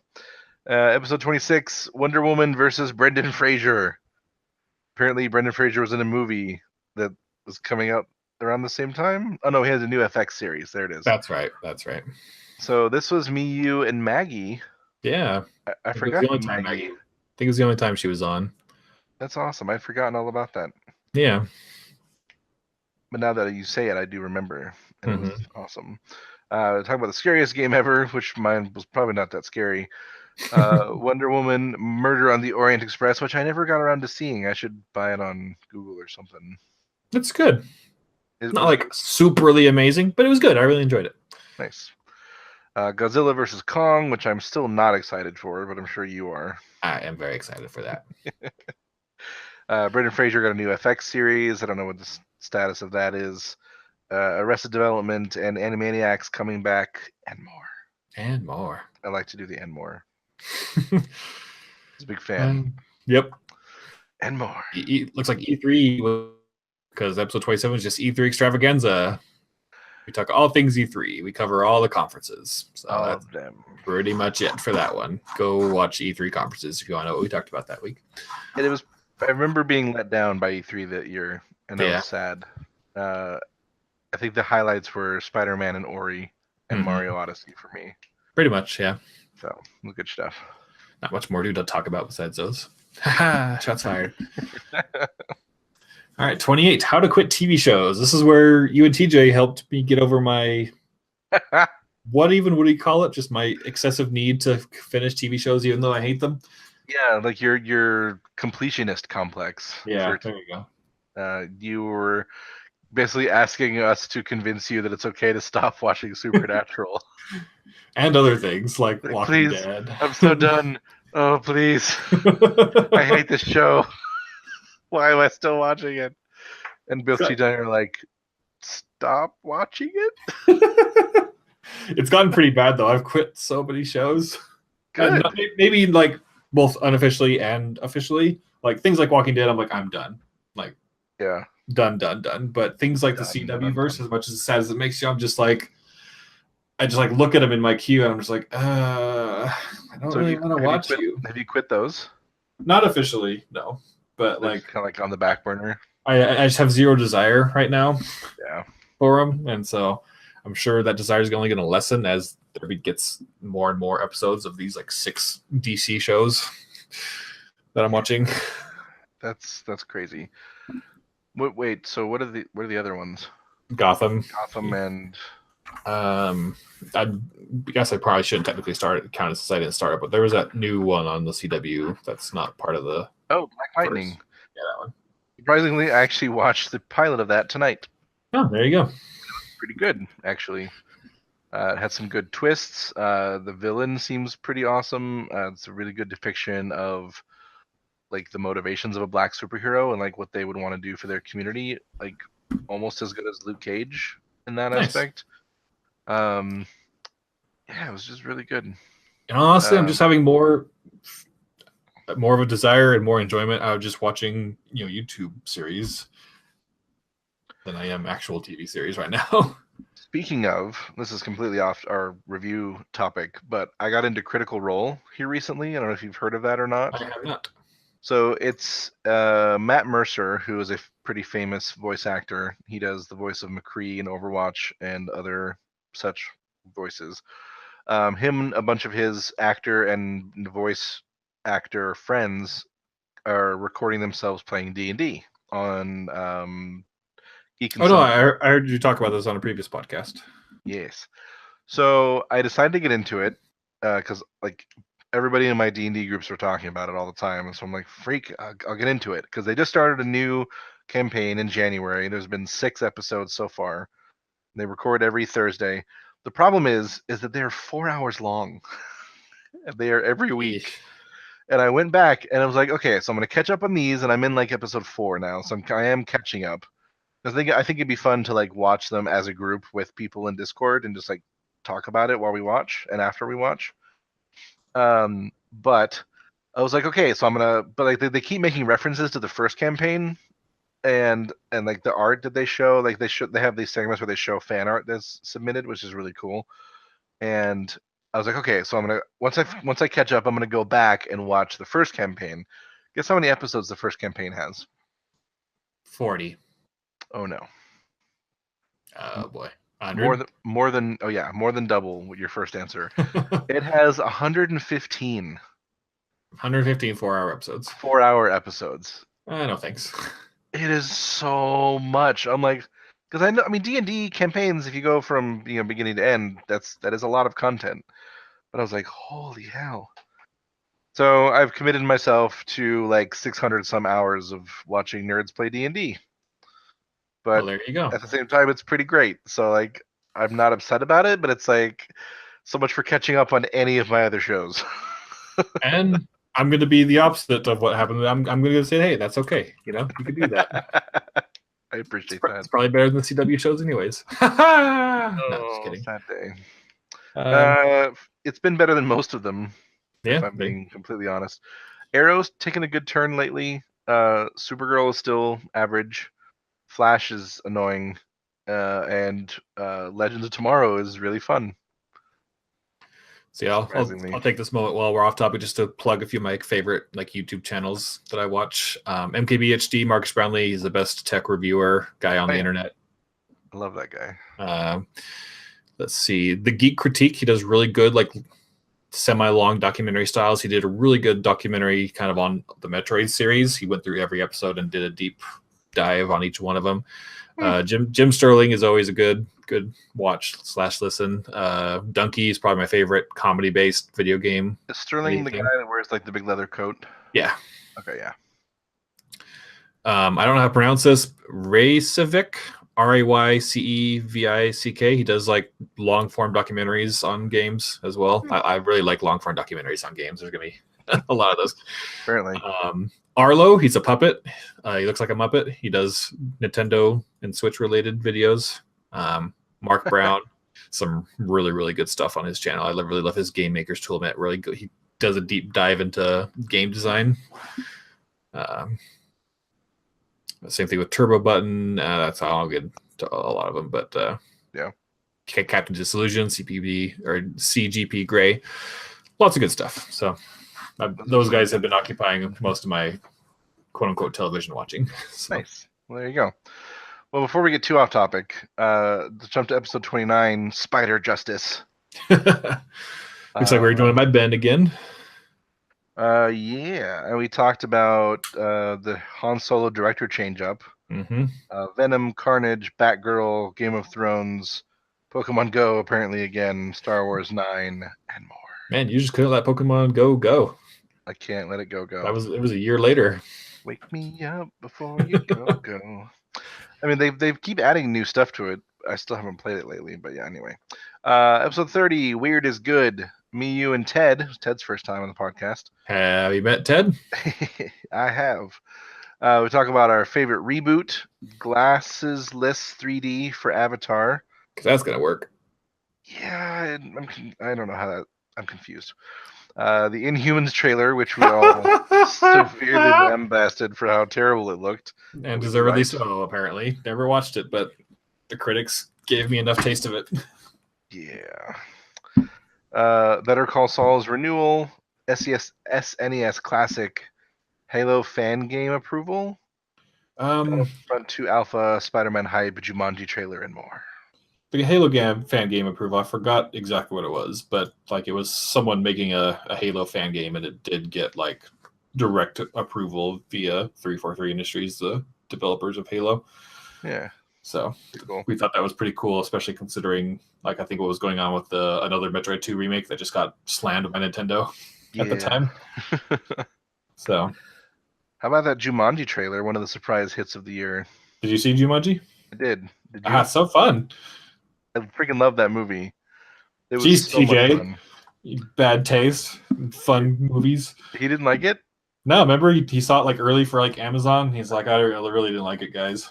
episode 26, Wonder Woman versus Brendan Fraser. Apparently, Brendan Fraser was in a movie that was coming out around the same time. Oh no, he has a new FX series. There it is. That's right. That's right. So this was me, you, and Maggie. Yeah. I forgot the only time Maggie. I think it was the only time she was on. That's awesome. I'd forgotten all about that. Yeah. But now that you say it, I do remember. And it was awesome. Talking about the scariest game ever, which mine was probably not that scary. Wonder Woman Murder on the Orient Express, which I never got around to seeing. I should buy it on Google or something. It's good. It's not like superly amazing, but it was good. I really enjoyed it. Nice. Godzilla vs. Kong, which I'm still not excited for, but I'm sure you are. I am very excited for that. Brendan Fraser got a new FX series. I don't know what the status of that is. Arrested Development and Animaniacs coming back, and more. And more. I like to do the and more. He's a big fan. Yep. And more. Looks like E3, because episode 27 is just E3 extravaganza. We talk all things E3. We cover all the conferences. So all that's of them. Pretty much it for that one. Go watch E3 conferences if you want to know what we talked about that week. And it was. I remember being let down by E3 that year, and I was sad. I think the highlights were Spider-Man and Ori and Mario Odyssey for me. Pretty much, yeah. So, good stuff. Not much more to talk about besides those. Haha, shots fired. All right, 28, How to Quit TV Shows. This is where you and TJ helped me get over my... what would you call it? Just my excessive need to finish TV shows even though I hate them? Yeah, like your completionist complex. Yeah, there you go. You were basically asking us to convince you that it's okay to stop watching Supernatural. And other things like Walking Dead. I'm so done. Oh, please. I hate this show. Why am I still watching it? And Bill T. Dunn are like, stop watching it? It's gotten pretty bad, though. I've quit so many shows. Good. Maybe like both unofficially and officially. Like things like Walking Dead, I'm like, I'm done. Like, yeah. Done. But things like the CW verse, as much as sad as it makes you, I'm just like, I just like look at them in my queue and I'm just like, I don't really want to watch you. Have you quit those? Not officially, no. But like kind of like on the back burner. I just have zero desire right now. Yeah. For them, and so I'm sure that desire is only going to lessen as there gets more and more episodes of these like 6 DC shows that I'm watching. That's crazy. Wait, so what are the other ones? Gotham and I guess I probably shouldn't technically count it since I didn't start it, but there was that new one on the CW that's not part of the Black Lightning. Yeah, that one. Surprisingly, I actually watched the pilot of that tonight. Oh, there you go. Pretty good, actually. It had some good twists. The villain seems pretty awesome. It's a really good depiction of like the motivations of a black superhero and like what they would want to do for their community. Like almost as good as Luke Cage in that aspect. Yeah, it was just really good. And honestly, I'm just having more of a desire and more enjoyment out of just watching, YouTube series than I am actual TV series right now. Speaking of, this is completely off our review topic, but I got into Critical Role here recently. I don't know if you've heard of that or not. I have not. So it's Matt Mercer, who is a pretty famous voice actor. He does the voice of McCree in Overwatch and other such voices. Him and a bunch of his actor and voice actor friends are recording themselves playing D&D on Geek and I heard you talk about this on a previous podcast. Yes. So I decided to get into it because like everybody in my D&D groups are talking about it all the time. And so I'm like, freak, I'll get into it. Because they just started a new campaign in January. There's been 6 episodes so far. They record every Thursday. The problem is that they're 4 hours long. They are every week. And I went back and I was like, okay, so I'm going to catch up on these. And I'm in like episode 4 now. So I am catching up. I think it'd be fun to like watch them as a group with people in Discord and just like talk about it while we watch and after we watch. But I was like, okay, so I'm gonna. But like they keep making references to the first campaign, and like the art that they show, like they have these segments where they show fan art that's submitted, which is really cool. And I was like, okay, so I'm gonna once I catch up, I'm gonna go back and watch the first campaign. Guess how many episodes the first campaign has? 40. Oh no, Oh boy. more 100. than more than oh yeah, more than double your first answer. It has 115 115 4-hour episodes. 4-hour episodes. No thanks. It is so much. I'm like, because I know, I mean, D&D campaigns, if you go from beginning to end, that is a lot of content. But I was like, holy hell. So I've committed myself to like 600 some hours of watching nerds play D&D. Well, But there you go. at the same time, it's pretty great. So like, I'm not upset about it, but it's like so much for catching up on any of my other shows. And I'm going to be the opposite of what happened. I'm going to say, hey, that's okay. You know, you can do that. I appreciate It's that. probably better than the CW shows, anyways. No, just kidding. Sad day. It's been better than most of them, Yeah, if I'm being completely honest. Arrow's taken a good turn lately. Supergirl is still average. Flash is annoying. And Legends of Tomorrow is really fun. See, I'll Surprisingly. take this moment while we're off topic just to plug a few of my favorite like YouTube channels that I watch. MKBHD, Marcus Brownlee, he's the best tech reviewer guy on the internet. I love that guy. Let's see, The Geek Critique, he does really good like semi-long documentary styles. He did a really good documentary kind of on the Metroid series. He went through every episode and did a deep dive on each one of them. Jim Sterling is always a good watch / listen. Donkey is probably my favorite comedy-based video game. Is Sterling the guy that wears like the big leather coat? Yeah. Okay, yeah. I don't know how to pronounce this. Raycevic, Raycevick. He does like long-form documentaries on games as well. I really like long-form documentaries on games. There's gonna be a lot of those. Apparently. Arlo, he's a puppet. He looks like a Muppet. He does Nintendo and Switch related videos. Mark Brown, some really, really good stuff on his channel. I really love his Game Maker's Toolkit. Really good. He does a deep dive into game design. Same thing with Turbo Button. That's how I'll get to a lot of them. But yeah, Captain Disillusion, CPB or CGP Gray, lots of good stuff. So those guys have been occupying most of my quote unquote television watching. So. Nice. Well, there you go. Well, before we get too off topic, let's jump to episode 29, Spider Justice. Looks like we're doing my bend again. Yeah, and we talked about the Han Solo director change-up. Mm-hmm. Venom, Carnage, Batgirl, Game of Thrones, Pokemon Go, apparently again, Star Wars 9, and more. Man, you just couldn't let Pokemon go. I can't let it go. It was a year later. Wake me up before you go. I mean, they keep adding new stuff to it. I still haven't played it lately, but yeah, anyway. Episode 30, Weird is Good. Me, you, and Ted. It was Ted's first time on the podcast. Have you met Ted? I have. We talk about our favorite reboot, Glasses-less 3D for Avatar. Because that's going to work. Yeah, I don't know how that... I'm confused. The Inhumans trailer, which we all severely lambasted for how terrible it looked. And deservedly so, apparently. Never watched it, but the critics gave me enough taste of it. Yeah. Better Call Saul's renewal, SNES Classic, Halo fan game approval, Front 2 Alpha, Spider-Man hype, Jumanji trailer, and more. The Halo fan game approval, I forgot exactly what it was, but like it was someone making a Halo fan game, and it did get like direct approval via 343 Industries, the developers of Halo. Yeah. So cool. We thought that was pretty cool, especially considering like I think what was going on with another Metroid 2 remake that just got slammed by Nintendo at the time. So how about that Jumanji trailer, one of the surprise hits of the year? Did you see Jumanji? I did. Did you? So fun. I freaking love that movie. It was Jeez, so much TJ, fun. Bad taste, fun movies. He didn't like it? No, remember he saw it like early for like Amazon. He's like, I really didn't like it, guys.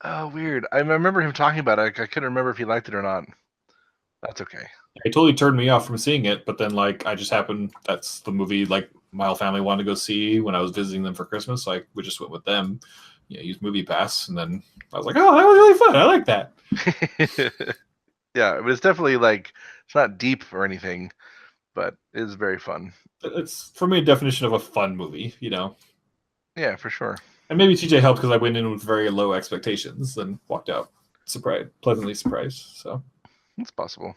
Oh, weird. I remember him talking about it. I couldn't remember if he liked it or not. That's okay. It totally turned me off from seeing it, but then like I just happened that's the movie like my whole family wanted to go see when I was visiting them for Christmas. So we just went with them, used Movie Pass, and then I was like, oh, that was really fun. I like that. Yeah, but it's definitely like it's not deep or anything, but it is very fun. It's for me a definition of a fun movie, Yeah, for sure. And maybe TJ helped because I went in with very low expectations and walked out pleasantly surprised. So It's possible.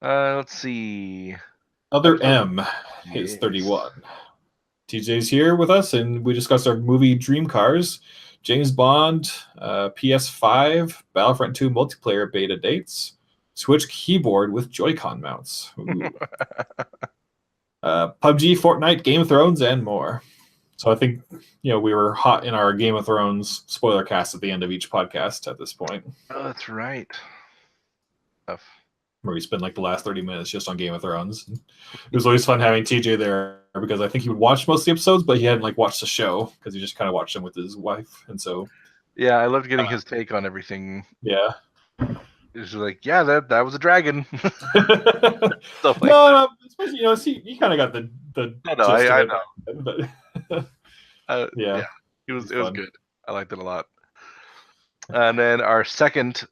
Let's see. Other M is Yes. 31. TJ's here with us, and we discussed our movie Dream Cars, James Bond, PS5, Battlefront 2 multiplayer beta dates, Switch keyboard with Joy-Con mounts, PUBG, Fortnite, Game of Thrones, and more. So I think we were hot in our Game of Thrones spoiler cast at the end of each podcast at this point. Oh, that's right. Tough. Where we spend like the last 30 minutes just on Game of Thrones. It was always fun having TJ there because I think he would watch most of the episodes, but he hadn't like watched the show because he just kind of watched them with his wife, and so yeah, I loved getting his take on everything. Yeah, it was like, yeah, that was a dragon. Stuff like no, especially he kind of got the no, I know. But yeah, it was good. I liked it a lot. And then our second,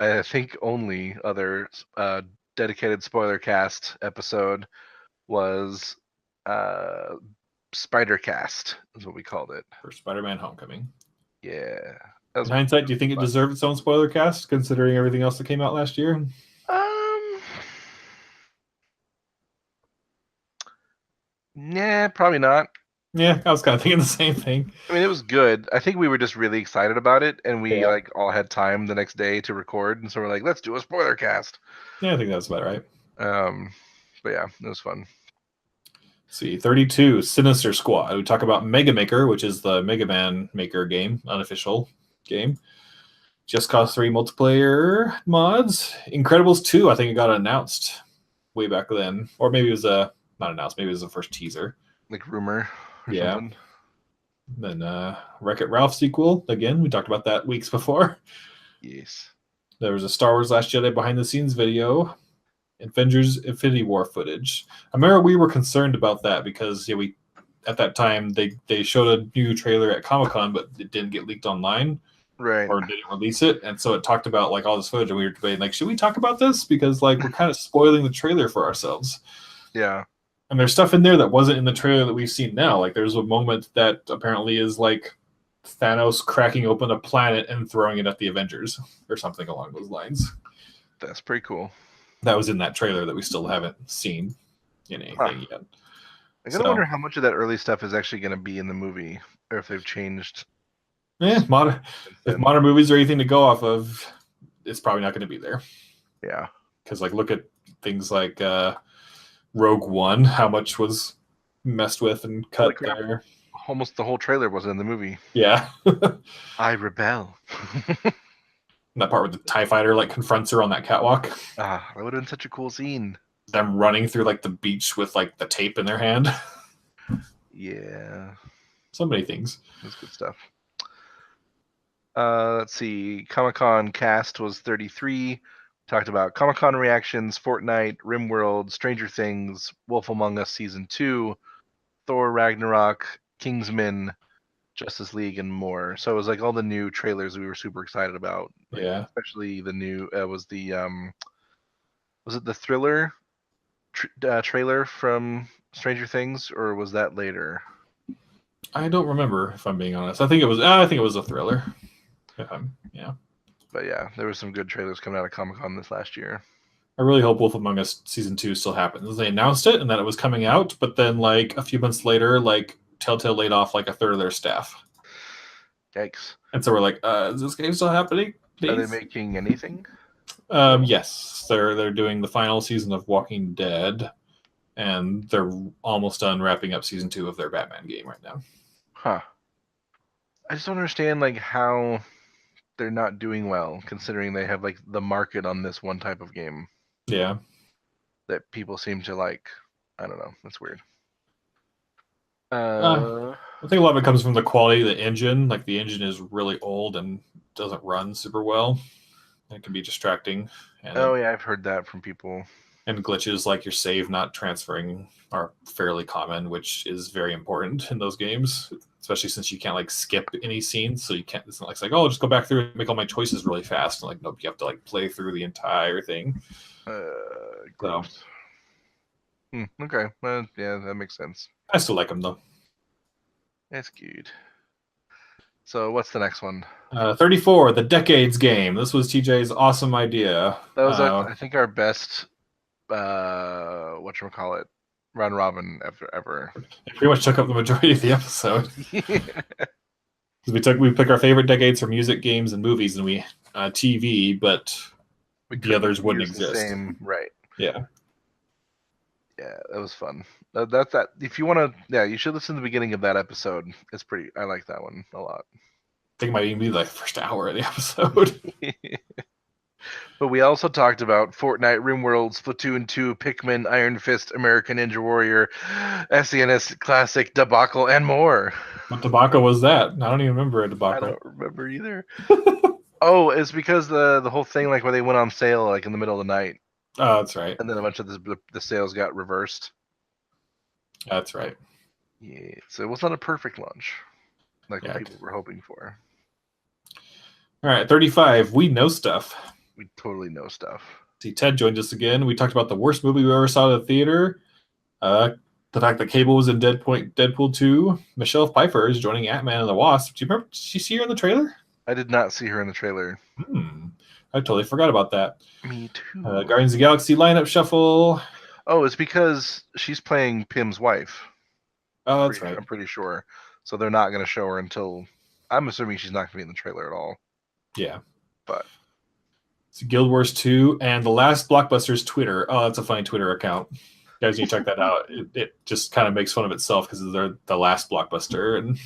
I think only other dedicated spoiler cast episode was Spider Cast, is what we called it. For Spider-Man Homecoming. Yeah. In hindsight, do you think it deserved its own spoiler cast, considering everything else that came out last year? Nah, probably not. Yeah, I was kind of thinking the same thing. I mean, it was good. I think we were just really excited about it, and we like all had time the next day to record, and so we're like, let's do a spoiler cast. Yeah, I think that's about right. But yeah, it was fun. Let's see, 32, Sinister Squad. We talk about Mega Maker, which is the Mega Man Maker game, unofficial game. Just Cause 3 multiplayer mods. Incredibles 2, I think it got announced way back then. Or maybe it was not announced, maybe it was the first teaser. Like rumor. Yeah. Something. Then Wreck-It Ralph sequel. Again, we talked about that weeks before. Yes. There was a Star Wars Last Jedi behind the scenes video. Avengers Infinity War footage. I remember we were concerned about that because we at that time they showed a new trailer at Comic-Con, but it didn't get leaked online. Right. Or didn't release it. And so it talked about like all this footage, and we were debating like, should we talk about this? Because like we're kind of spoiling the trailer for ourselves. Yeah. And there's stuff in there that wasn't in the trailer that we've seen now. Like there's a moment that apparently is like Thanos cracking open a planet and throwing it at the Avengers or something along those lines. That's pretty cool. That was in that trailer that we still haven't seen in anything yet. I gotta wonder how much of that early stuff is actually going to be in the movie, or if they've changed. Yeah, if modern movies are anything to go off of, it's probably not going to be there. Yeah. Because like look at things like Rogue One, how much was messed with and cut there. Almost the whole trailer wasn't in the movie. Yeah. I rebel. That part where the TIE fighter like confronts her on that catwalk. That would have been such a cool scene. Them running through like the beach with like the tape in their hand. Yeah. So many things. That's good stuff. Let's see. Comic-Con cast was 33. Talked about Comic-Con reactions, Fortnite, RimWorld, Stranger Things, Wolf Among Us Season 2, Thor Ragnarok, Kingsman, Justice League, and more. So it was like all the new trailers we were super excited about. Yeah. Especially the new, was it the Thriller trailer from Stranger Things, or was that later? I don't remember, if I'm being honest. I think it was a Thriller. Yeah. But yeah, there was some good trailers coming out of Comic-Con this last year. I really hope Wolf Among Us Season 2 still happens. They announced it and that it was coming out, but then like a few months later, like Telltale laid off like a third of their staff. Yikes. And so we're like, is this game still happening? Please? Are they making anything? Yes. They're doing the final season of Walking Dead, and they're almost done wrapping up Season 2 of their Batman game right now. Huh. I just don't understand like how they're not doing well, considering they have like the market on this one type of game. Yeah. That people seem to like. I don't know. That's weird. I think a lot of it comes from the quality of the engine. Like the engine is really old and doesn't run super well. And it can be distracting. And yeah, I've heard that from people. And glitches like your save not transferring are fairly common, which is very important in those games, especially since you can't like skip any scenes. So you can't, it's not like, oh, I'll just go back through and make all my choices really fast. And like, nope, you have to like play through the entire thing. Gross. So. Okay. Well, yeah, that makes sense. I still like them though. That's good. So what's the next one? 34, the Decades game. This was TJ's awesome idea. That was, I think, our best, whatchamacallit, round robin ever. It pretty much took up the majority of the episode. We pick our favorite decades for music, games, and movies, and we TV, but the others wouldn't exist. Same, right? Yeah. Yeah, that was fun. That's that. If you want to, yeah, you should listen to the beginning of that episode. It's pretty. I like that one a lot. I think it might even be like the first hour of the episode. But we also talked about Fortnite, RimWorld, Splatoon 2, Pikmin, Iron Fist, American Ninja Warrior, SNES Classic, Debacle, and more. What debacle was that? I don't even remember a debacle. I don't remember either. Oh, it's because the whole thing, like, where they went on sale, like, in the middle of the night. Oh, that's right. And then a bunch of the sales got reversed. That's right. Yeah, so it was not a perfect launch, like what people were hoping for. All right, 35. We know stuff. We totally know stuff. See, Ted joined us again. We talked about the worst movie we ever saw at the theater. The fact that Cable was in Deadpool 2. Michelle Pfeiffer is joining Ant-Man and the Wasp. Do you remember? Did you see her in the trailer? I did not see her in the trailer. I totally forgot about that. Me too. Guardians of the Galaxy lineup shuffle. Oh, it's because she's playing Pym's wife. Oh, that's right. I'm pretty sure. So they're not going to show her until... I'm assuming she's not going to be in the trailer at all. Yeah. But... It's Guild Wars 2 and the last Blockbuster's Twitter. Oh, that's a funny Twitter account. You guys need to check that out. It just kind of makes fun of itself because they're the last Blockbuster. And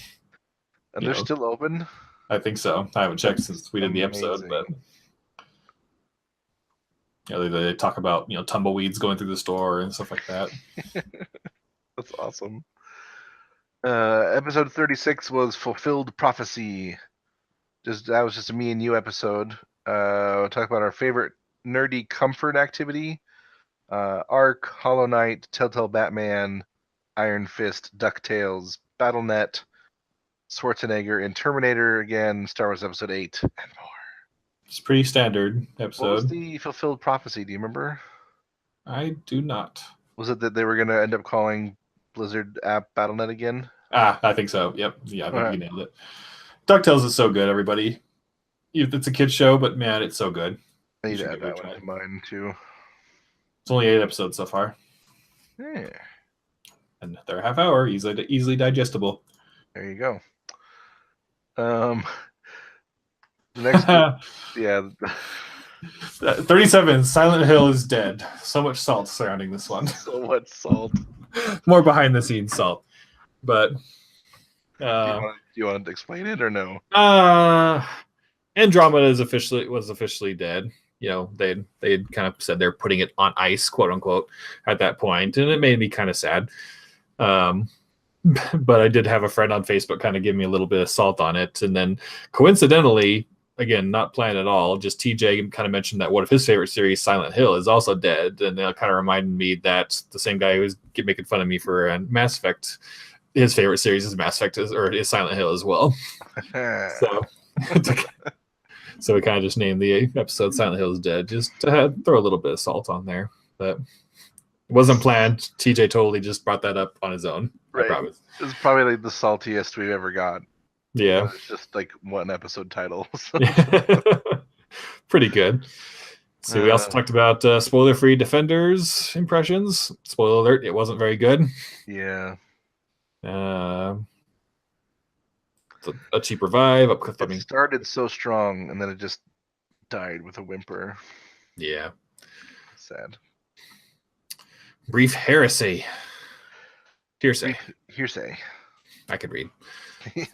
they're still open? I think so. I haven't checked since we did the episode, but... they talk about tumbleweeds going through the store and stuff like that. That's awesome. Episode 36 was Fulfilled Prophecy. That was just a me and you episode. We'll talk about our favorite nerdy comfort activity. Ark, Hollow Knight, Telltale Batman, Iron Fist, DuckTales, BattleNet, Schwarzenegger, and Terminator again, Star Wars Episode 8, and more. It's a pretty standard episode. What was the Fulfilled Prophecy? Do you remember? I do not. Was it that they were going to end up calling Blizzard app BattleNet again? I think so. Yep. Yeah, I think you nailed it. DuckTales is so good, everybody. It's a kid's show, but man, it's so good. I need to add that one to mine, too. It's only 8 episodes so far. Yeah. And they're a half hour, easily digestible. There you go. The next, yeah. 37, Silent Hill is dead. So much salt surrounding this one. So much salt. More behind the scenes salt. But do you want to explain it or no? Andromeda was officially dead. They had kind of said they're putting it on ice, quote unquote, at that point, and it made me kind of sad. But I did have a friend on Facebook kind of give me a little bit of salt on it, and then coincidentally, again, not planned at all, just TJ kind of mentioned that one of his favorite series, Silent Hill, is also dead, and that kind of reminded me that the same guy who was making fun of me for Mass Effect, his favorite series is Mass Effect is Silent Hill as well. So we kind of just named the episode Silent Hill is Dead, just to throw a little bit of salt on there. But it wasn't planned. TJ totally just brought that up on his own. Right. I promise. It's probably like the saltiest we've ever got. Yeah. It's just like one episode title. Pretty good. So we also talked about spoiler-free Defenders impressions. Spoiler alert, it wasn't very good. Yeah. A cheap revive. It started so strong, and then it just died with a whimper. Yeah. Sad. Brief heresy. Hearsay. Hearsay. I could read.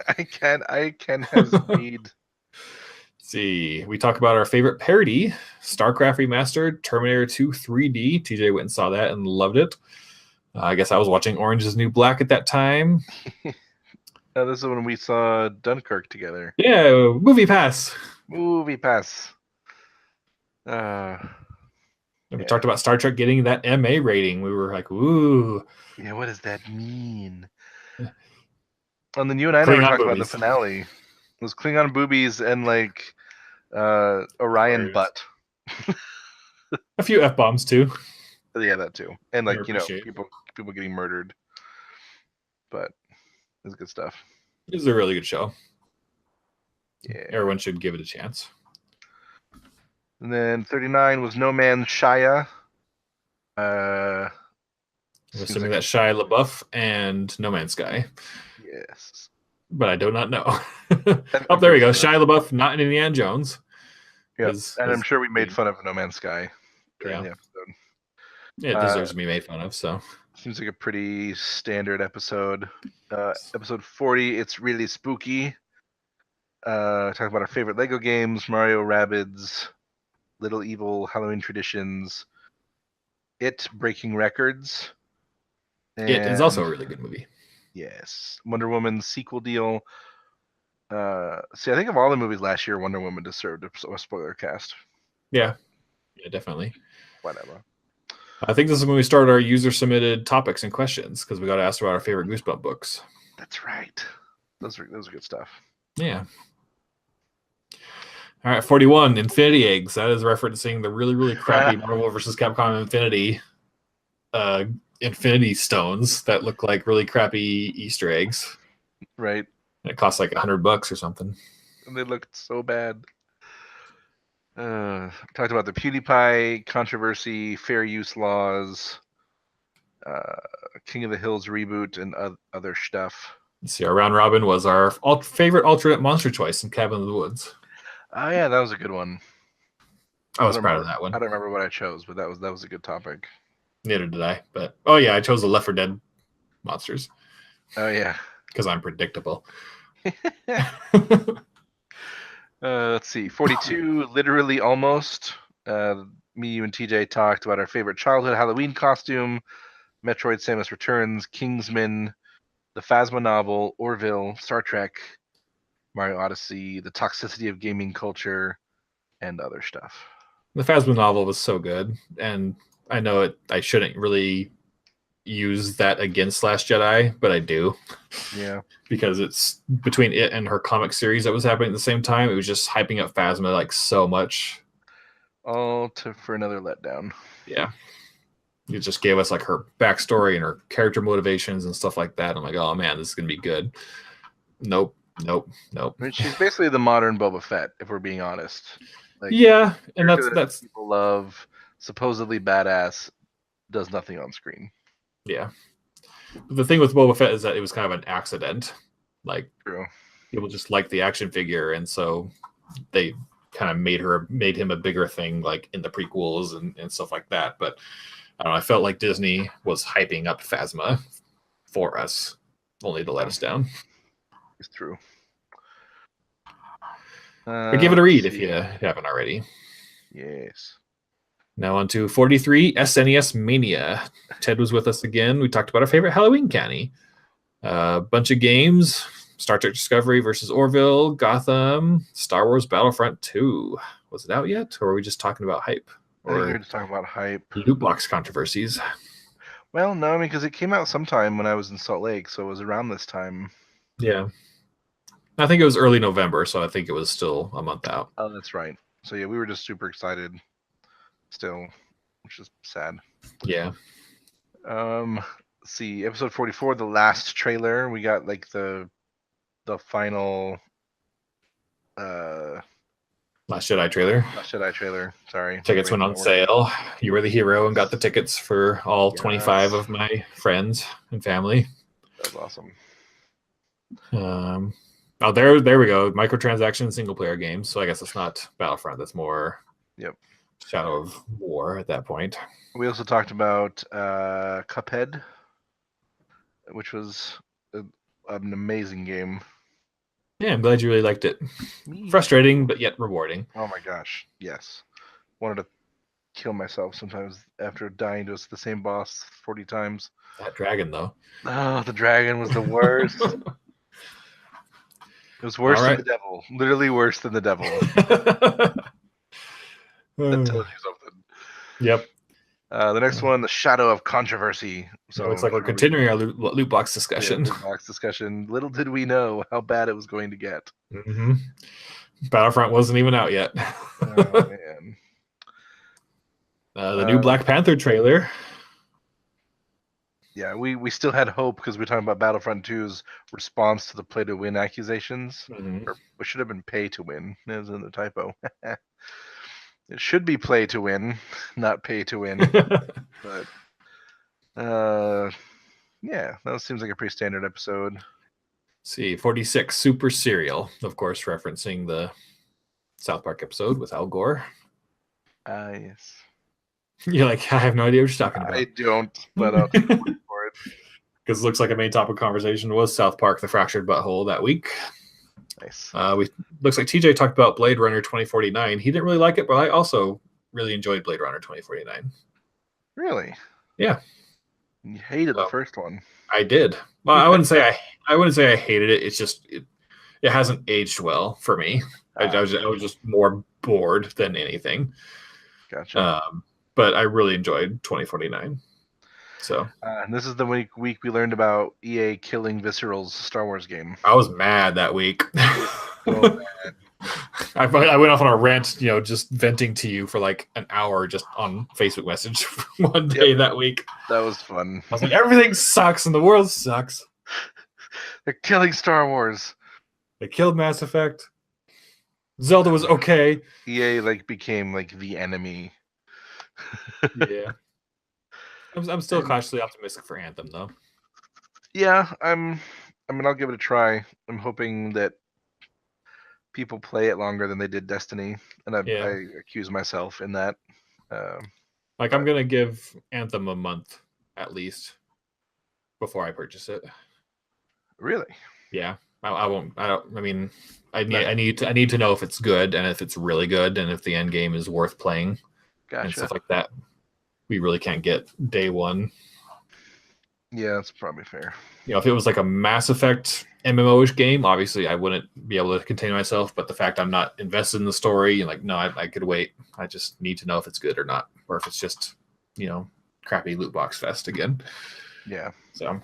I can read. See, we talk about our favorite parody, StarCraft Remastered, Terminator 2 3D. TJ went and saw that and loved it. I guess I was watching Orange is New Black at that time. This is when we saw Dunkirk together. Yeah, Movie Pass. Movie Pass. We talked about Star Trek getting that MA rating. We were like, ooh. Yeah, what does that mean? And then you and I Klingon never talked about boobies. the finale. It was Klingon boobies and like Orion butt. A few F-bombs too. Yeah, that too. And like, Appreciate. people getting murdered. But it's good stuff. It was a really good show. Yeah. Everyone should give it a chance. And then 39 was No Man's Shia. I'm assuming that's Shia LaBeouf and No Man's Sky. Yes. But I do not know. Oh, there we go. Shia LaBeouf, not in Indiana Jones. Yeah, and I'm sure we made fun of No Man's Sky during the episode. Yeah, it deserves to be made fun of, so. Seems like a pretty standard episode. Episode 40, it's really spooky. Talking about our favorite Lego games, Mario Rabbids, Little Evil, Halloween traditions, It Breaking Records. It is also a really good movie. Yes. Wonder Woman sequel deal. See, I think of all the movies last year, Wonder Woman deserved a spoiler cast. Yeah, definitely. Whatever. I think this is when we start our user-submitted topics and questions, because we got to ask about our favorite Goosebump books. That's right. Those are good stuff. Yeah. All right, 41, Infinity Eggs. That is referencing the really, really crappy Marvel vs. Capcom Infinity Stones that look like really crappy Easter eggs. Right. It costs like $100 or something. And they looked so bad. Talked about the PewDiePie controversy, fair use laws, King of the Hills reboot, and other stuff. Let's see, our round robin was our favorite alternate monster choice in Cabin in the Woods. Oh yeah, that was a good one. I was proud of that one. I don't remember what I chose, but that was a good topic. Neither did I. But oh yeah, I chose the Left 4 Dead monsters. Oh yeah, because I'm predictable. Let's see, 42, literally almost. Me, you, and TJ talked about our favorite childhood Halloween costume, Metroid: Samus Returns, Kingsman, the Phasma novel, Orville, Star Trek, Mario Odyssey, the toxicity of gaming culture, and other stuff. The Phasma novel was so good, and I know I shouldn't really use that against Last Jedi, but I do. Yeah. Because it's between it and her comic series that was happening at the same time. It was just hyping up Phasma like so much. All for another letdown. Yeah. It just gave us like her backstory and her character motivations and stuff like that. I'm like, oh man, this is going to be good. Nope. I mean, she's basically the modern Boba Fett, if we're being honest. Like, yeah, and that's people love, supposedly badass, does nothing on screen. Yeah. But the thing with Boba Fett is that it was kind of an accident. Like, true. People just like the action figure, and so they kind of made him a bigger thing, like in the prequels and stuff like that. But I don't know, I felt like Disney was hyping up Phasma for us, only to let us down. It's true. But give it a read if you haven't already. Yes. Now on to 43, SNES Mania. Ted was with us again. We talked about our favorite Halloween candy. A bunch of games. Star Trek Discovery versus Orville, Gotham, Star Wars Battlefront 2. Was it out yet? Or are we just talking about hype? Or I think you're just talking about hype. Loot box controversies. Well, no, I mean, because it came out sometime when I was in Salt Lake, so it was around this time. Yeah. I think it was early November, so I think it was still a month out. Oh, that's right. So yeah, we were just super excited still, which is sad. Yeah. Let's see, episode 44, the last trailer. We got like the final Last Jedi trailer. Sorry. Tickets went on sale. You were the hero and got the tickets for all 25 of my friends and family. That was awesome. Oh, there we go. Microtransaction single player games. So I guess it's not Battlefront. That's more Shadow of War at that point. We also talked about Cuphead, which was an amazing game. Yeah, I'm glad you really liked it. Frustrating, but yet rewarding. Oh my gosh, yes. Wanted to kill myself sometimes after dying to the same boss 40 times. That dragon, though. Oh, the dragon was the worst. It was worse than the devil. Literally worse than the devil. That tells you something. Yep. The next one, the Shadow of Controversy. So it looks like we're continuing our loot box discussion. Yeah, loot box discussion. Little did we know how bad it was going to get. Mm-hmm. Battlefront wasn't even out yet. Oh, man. The new Black Panther trailer. Yeah, we still had hope because we're talking about Battlefront 2's response to the play to win accusations. Mm-hmm. Or it should have been pay to win. It was in the typo. It should be play to win, not pay to win. But yeah, that seems like a pretty standard episode. See, 46 Super Serial, of course, referencing the South Park episode with Al Gore. Yes. You're like, I have no idea what you're talking about. I don't, but I'll take for it. Because it looks like a main topic of conversation was South Park: The Fractured Butthole that week. Nice. Looks like TJ talked about Blade Runner 2049. He didn't really like it, but I also really enjoyed Blade Runner 2049. Really? Yeah. You hated the first one. I did. Well, I wouldn't say I hated it. It's just it hasn't aged well for me. I was just more bored than anything. Gotcha. But I really enjoyed 2049. So and this is the week we learned about EA killing Visceral's Star Wars game. I was mad that week. So mad. I went off on a rant, just venting to you for like an hour just on Facebook message one day that week. That was fun. I was like, everything sucks and the world sucks. They're killing Star Wars. They killed Mass Effect. Zelda was okay. EA became the enemy. Yeah. I'm still cautiously optimistic for Anthem, though. Yeah, I'll give it a try. I'm hoping that people play it longer than they did Destiny, and I accuse myself in that. I'm gonna give Anthem a month at least before I purchase it. Really? Yeah, I won't. I need to know if it's good and if it's really good and if the end game is worth playing. Gotcha. And stuff like that. We really can't get day one. Yeah, that's probably fair. If it was like a Mass Effect MMO-ish game, obviously I wouldn't be able to contain myself. But the fact I'm not invested in the story, no, I could wait. I just need to know if it's good or not, or if it's just, crappy loot box fest again. Yeah. So.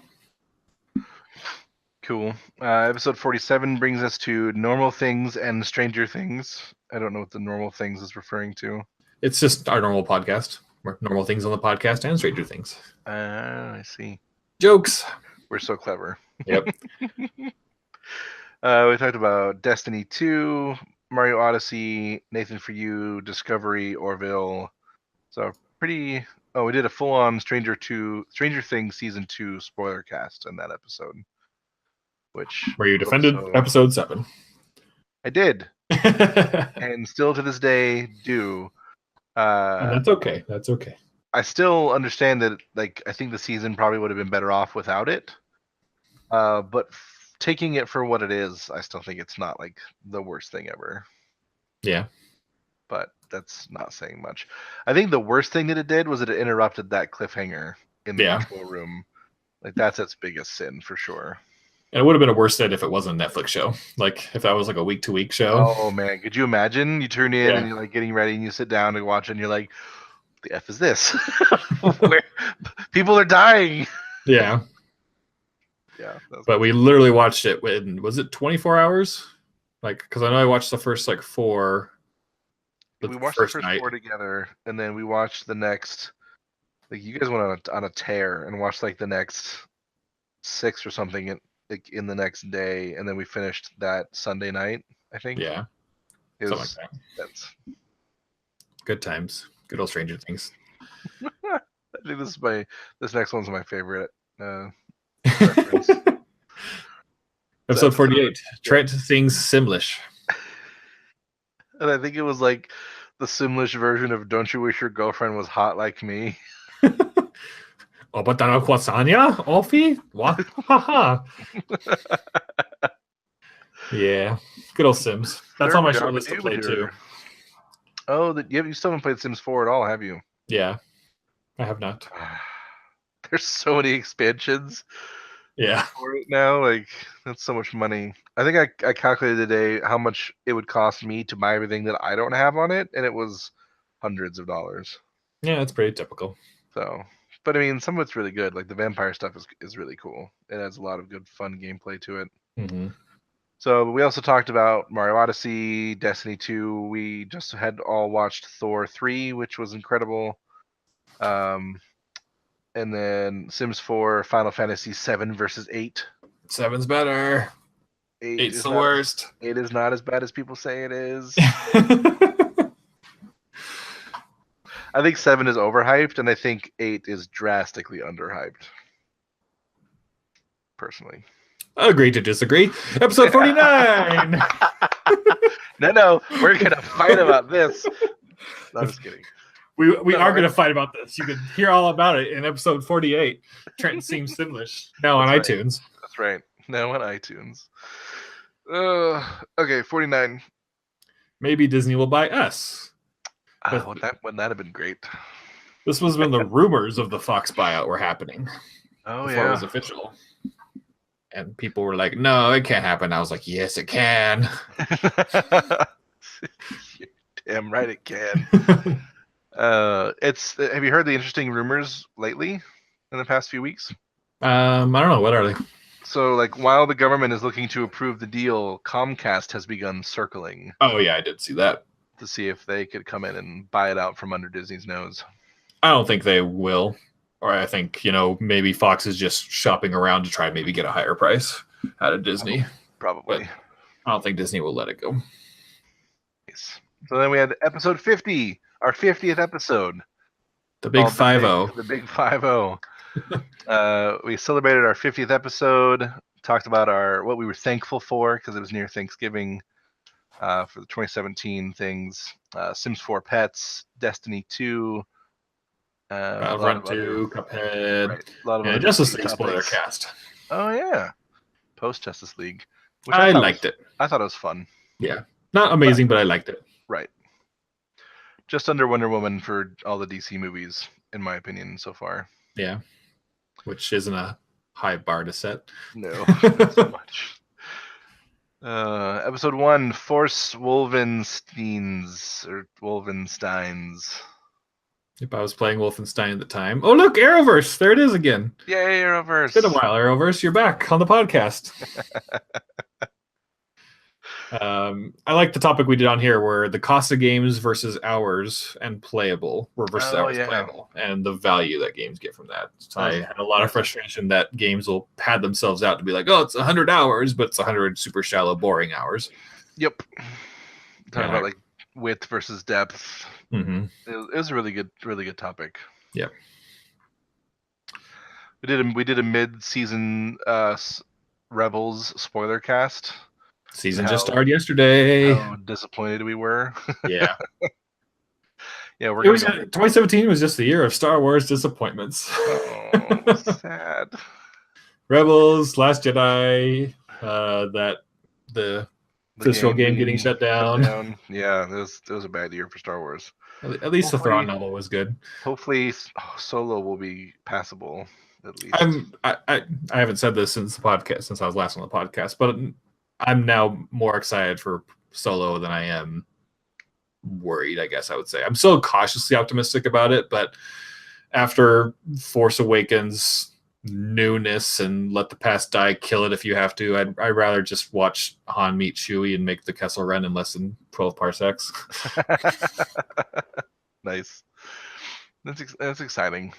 Cool. Episode 47 brings us to Normal Things and Stranger Things. I don't know what the Normal Things is referring to. It's just our normal podcast. Normal Things on the podcast and Stranger Things. I see. Jokes. We're so clever. Yep. We talked about Destiny 2, Mario Odyssey, Nathan For You, Discovery, Orville. So pretty... Oh, we did a full-on Stranger Things Season 2 spoiler cast in that episode. Where you defended episode 7. I did. And still to this day do. And that's okay. That's okay. I still understand that, I think the season probably would have been better off without it. But taking it for what it is, I still think it's not, the worst thing ever. Yeah. But that's not saying much. I think the worst thing that it did was that it interrupted that cliffhanger in the control room. That's its biggest sin, for sure. And it would have been a worse set if it wasn't a Netflix show. If that was a week-to-week show. Oh, man. Could you imagine? You turn in and you're, getting ready, and you sit down to watch it, and you're like, what the F is this? Where people are dying. Yeah. Yeah. But we literally watched it was it 24 hours? Because I know I watched the first, 4. We watched the first 4 together, and then we watched the next... you guys went on a tear and watched, the next 6 or something in the next day, and then we finished that Sunday night, I think. Yeah. It was something like that. That's good times. Good old Stranger Things. I think this next one's my favorite reference. Episode 48. Trent sings Simlish. And I think it was the Simlish version of Don't You Wish Your Girlfriend Was Hot Like Me? Obatana Kwasanya? Ofi? What? Haha. Yeah. Good old Sims. That's on my short list to play too. Oh, you still haven't played Sims 4 at all, have you? Yeah, I have not. There's so many expansions Yeah. for it now. Like, that's so much money. I think I calculated today how much it would cost me to buy everything that I don't have on it, and it was hundreds of dollars. Yeah, it's pretty typical. So, but I mean, some of it's really good. Like the vampire stuff is really cool. It has a lot of good, fun gameplay to it. Mm-hmm. So we also talked about Mario Odyssey, Destiny 2. We just had all watched Thor 3, which was incredible. And then Sims 4, Final Fantasy 7 versus 8. 7's better. 8's the worst. 8 is not as bad as people say it is. I think 7 is overhyped, and I think 8 is drastically underhyped. Personally. Agree to disagree. Episode 49. No, we're gonna fight about this. No, I'm just kidding. We are going to fight about this. You can hear all about it in episode 48. Trent seems Simlish. Now on iTunes. That's right. Now on iTunes. Okay, 49. Maybe Disney will buy us. Wouldn't that have been great? This was when the rumors of the Fox buyout were happening. Before it was official. And people were like, no, it can't happen. I was like, yes, it can. Damn right it can. Have you heard the interesting rumors lately in the past few weeks? I don't know. What are they? So, like, while the government is looking to approve the deal, Comcast has begun circling. Oh, yeah, I did see that. To see if they could come in and buy it out from under Disney's nose. I don't think they will. Or I think, maybe Fox is just shopping around to try and maybe get a higher price out of Disney. Probably. But I don't think Disney will let it go. Nice. So then we had episode 50, our 50th episode. The big 5-0. The big 5-0. We celebrated our 50th episode, talked about what we were thankful for because it was near Thanksgiving for the 2017 things. Sims 4 Pets, Destiny 2, Run 2, Cuphead, right, a lot of Justice League spoiler cast. Oh yeah, post Justice League. Which I liked it. I thought it was fun. Yeah, not amazing, but I liked it. Right. Just under Wonder Woman for all the DC movies, in my opinion, so far. Yeah, which isn't a high bar to set. No, not so much. Episode 1, Force Wolfensteins. If I was playing Wolfenstein at the time. Oh, look, Arrowverse. There it is again. Yay, Arrowverse. It's been a while, Arrowverse. You're back on the podcast. I like the topic we did on here where the cost of games versus hours and playable versus hours playable and the value that games get from that. So I had a lot of frustration that games will pad themselves out to be like, oh, it's 100 hours, but it's 100 super shallow, boring hours. Yep. Talking about like width versus depth. Mm-hmm. It was a really good topic. Yep. We did a mid-season Rebels spoiler cast. Season just started yesterday. How disappointed we were. Yeah. Yeah, 2017 was just the year of Star Wars disappointments. Oh, sad. Rebels, Last Jedi, the Visceral game getting shut down. Yeah, it was a bad year for Star Wars. At least the Thrawn novel was good. Hopefully, Solo will be passable. At least I haven't said this since I was last on the podcast, but I'm now more excited for Solo than I am worried. I guess I would say I'm still cautiously optimistic about it, but after Force Awakens newness and let the past die, kill it if you have to, I'd rather just watch Han meet Chewie and make the Kessel Run in less than 12 parsecs. Nice. That's exciting.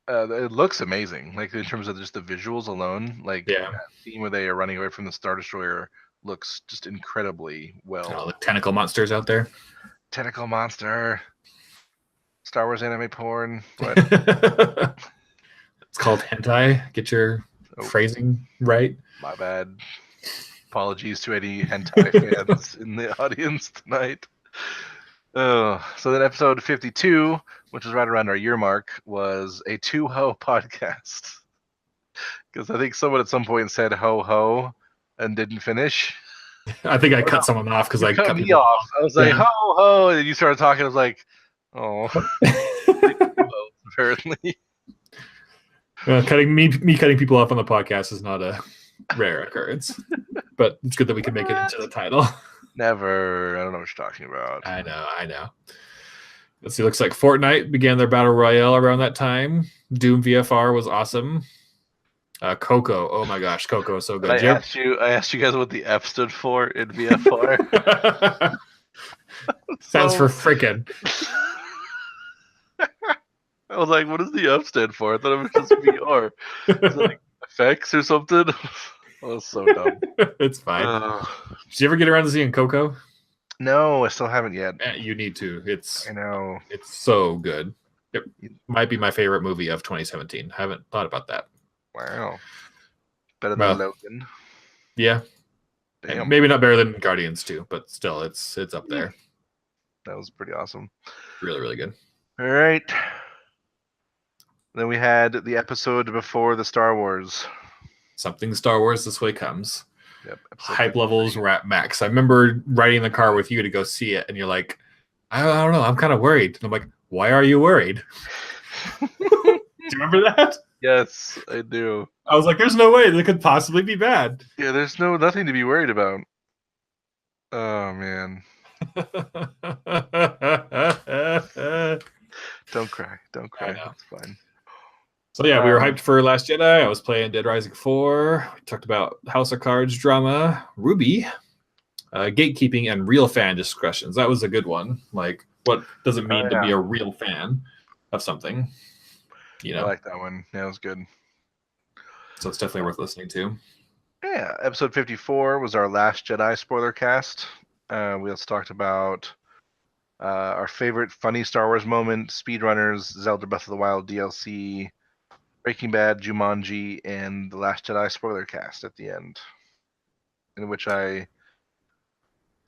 It looks amazing, like in terms of just the visuals alone. Like that scene where they are running away from the Star Destroyer looks just incredibly well. All the tentacle monsters out there. Tentacle monster. Star Wars anime porn. What? It's called hentai. Get your phrasing right. My bad. Apologies to any hentai fans in the audience tonight. So then episode 52, which was right around our year mark, was a two-ho podcast. Because I think someone at some point said ho-ho and didn't finish. I think I cut someone off because I cut cut me people off. I was like, Yeah. ho ho, and you started talking. I was like, oh, apparently. Cutting people off on the podcast is not a rare occurrence, but it's good that we can make it into the title. Never. I don't know what you're talking about. I know. Let's see. Looks like Fortnite began their battle royale around that time. Doom VFR was awesome. Coco. Oh my gosh, Coco is so good. I asked you guys what the F stood for in VFR. Stands for frickin'. I was like, what does the F stand for? I thought it was just VR. Is it like effects or something? That was so dumb. It's fine. Did you ever get around to seeing Coco? No, I still haven't yet. You need to. I know. It's so good. It might be my favorite movie of 2017. I haven't thought about that. Wow. Better than Logan. Yeah. And maybe not better than Guardians 2, but still, it's up there. That was pretty awesome. Really, really good. All right. Then we had the episode before the Star Wars. Something Star Wars This Way Comes. Yep. Hype levels were at max. I remember riding in the car with you to go see it, and you're like, I don't know, I'm kind of worried. And I'm like, why are you worried? Do you remember that? Yes, I do. I was like, there's no way that could possibly be bad. Yeah, there's nothing to be worried about. Oh, man. Don't cry. Don't cry. It's fine. So yeah, we were hyped for Last Jedi. I was playing Dead Rising 4. We talked about House of Cards drama, Ruby, gatekeeping, and real fan discussions. That was a good one. Like, what does it mean to be a real fan of something? You know, I like that one. Yeah, it was good. So it's definitely worth listening to. Yeah, episode 54 was our Last Jedi spoiler cast. We also talked about our favorite funny Star Wars moment, speedrunners, Zelda Breath of the Wild DLC, Breaking Bad, Jumanji, and the Last Jedi spoiler cast at the end, in which I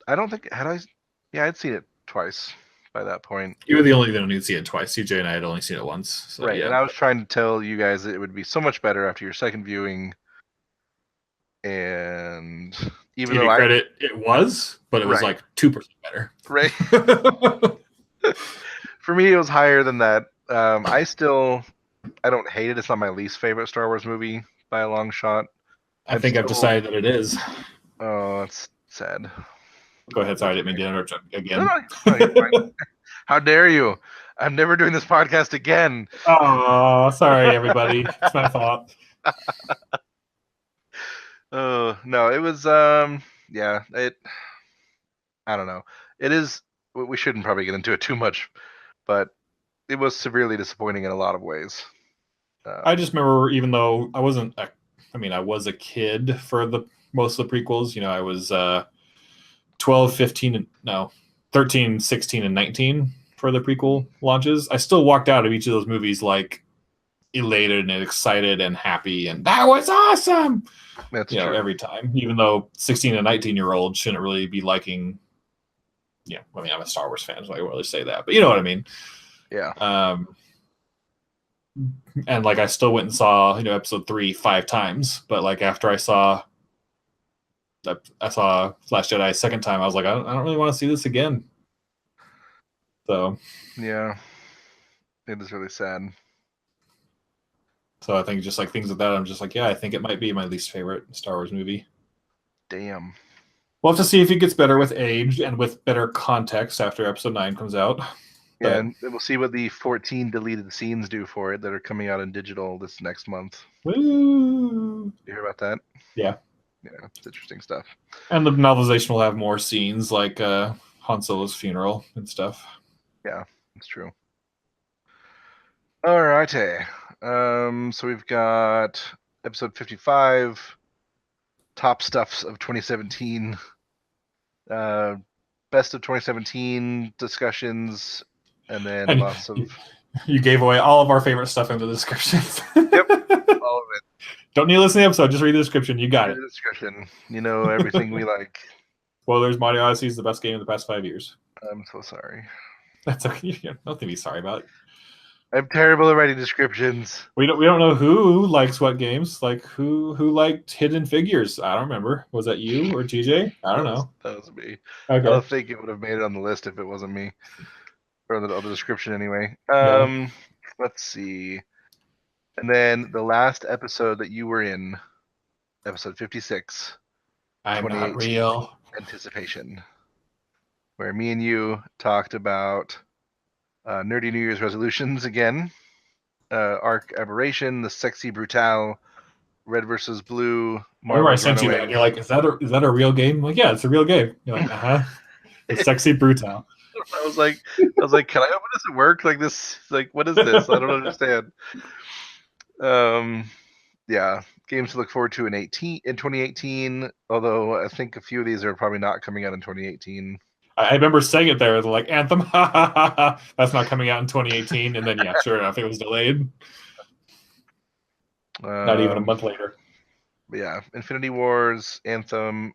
don't think I'd seen it twice by that point. You were the only one who'd seen it twice. CJ and I had only seen it once. So, right, yeah. and I was trying to tell you guys that it would be so much better after your second viewing. And even though it was, but it was like 2% better. Right. For me, it was higher than that. I don't hate it. It's not my least favorite Star Wars movie by a long shot. I think I've decided that it is. Oh, that's sad. Go ahead. Sorry, I didn't mean to interrupt again. No, how dare you? I'm never doing this podcast again. Oh, sorry, everybody. It's my fault. No, it was I don't know. It is, we shouldn't probably get into it too much, but it was severely disappointing in a lot of ways. I just remember, even though I was a kid for most of the prequels. You know, I was 12, 15, 13, 16, and 19 for the prequel launches. I still walked out of each of those movies like elated and excited and happy, and that was awesome. That's true. Every time, even though 16 and 19-year-olds shouldn't really be liking. Yeah, I mean, I'm a Star Wars fan, so I won't really say that, but you know what I mean. Yeah. And like, I still went and saw episode 3 5 times, but like after I saw Last Jedi a second time, I was like, I don't really want to see this again. So yeah, it is really sad. So I think just like things like that, I'm just like, yeah, I think it might be my least favorite Star Wars movie. Damn. We'll have to see if it gets better with age and with better context after episode 9 comes out. Yeah, and we'll see what the 14 deleted scenes do for it that are coming out in digital this next month. Woo! You hear about that? Yeah. Yeah, it's interesting stuff. And the novelization will have more scenes like Han Solo's funeral and stuff. Yeah, it's true. All righty. So we've got episode 55, top stuffs of 2017, best of 2017 discussions, and then lots of... You gave away all of our favorite stuff in the descriptions. Yep, all of it. Don't need to listen to the episode, just read the description. You got it. The description. You know everything we like. Spoilers, Mario Odyssey is the best game of the past 5 years. I'm so sorry. That's okay. Nothing to be sorry about. I'm terrible at writing descriptions. We don't know who likes what games. Like who liked Hidden Figures. I don't remember. Was that you or TJ? I don't know. That was me. I Okay. don't think it would have made it on the list if it wasn't me, or on the description anyway. Yeah. Let's see. And then the last episode that you were in, episode 56, I'm not 2018 real. Anticipation, where me and you talked about nerdy New Year's resolutions again, Arc Aberration, the Sexy Brutale, Red versus Blue, I remember I Marvel's sent you that. Runaways. And you're like, is that a real game? I'm like, yeah, it's a real game. You're like, The Sexy Brutale. I was like, can I open this at work? Like this, like what is this? I don't understand. Yeah, games to look forward to in 2018. Although I think a few of these are probably not coming out in 2018. I remember saying it there, like Anthem, that's not coming out in 2018. And then, yeah, sure enough, it was delayed. Not even a month later. Yeah, Infinity Wars, Anthem,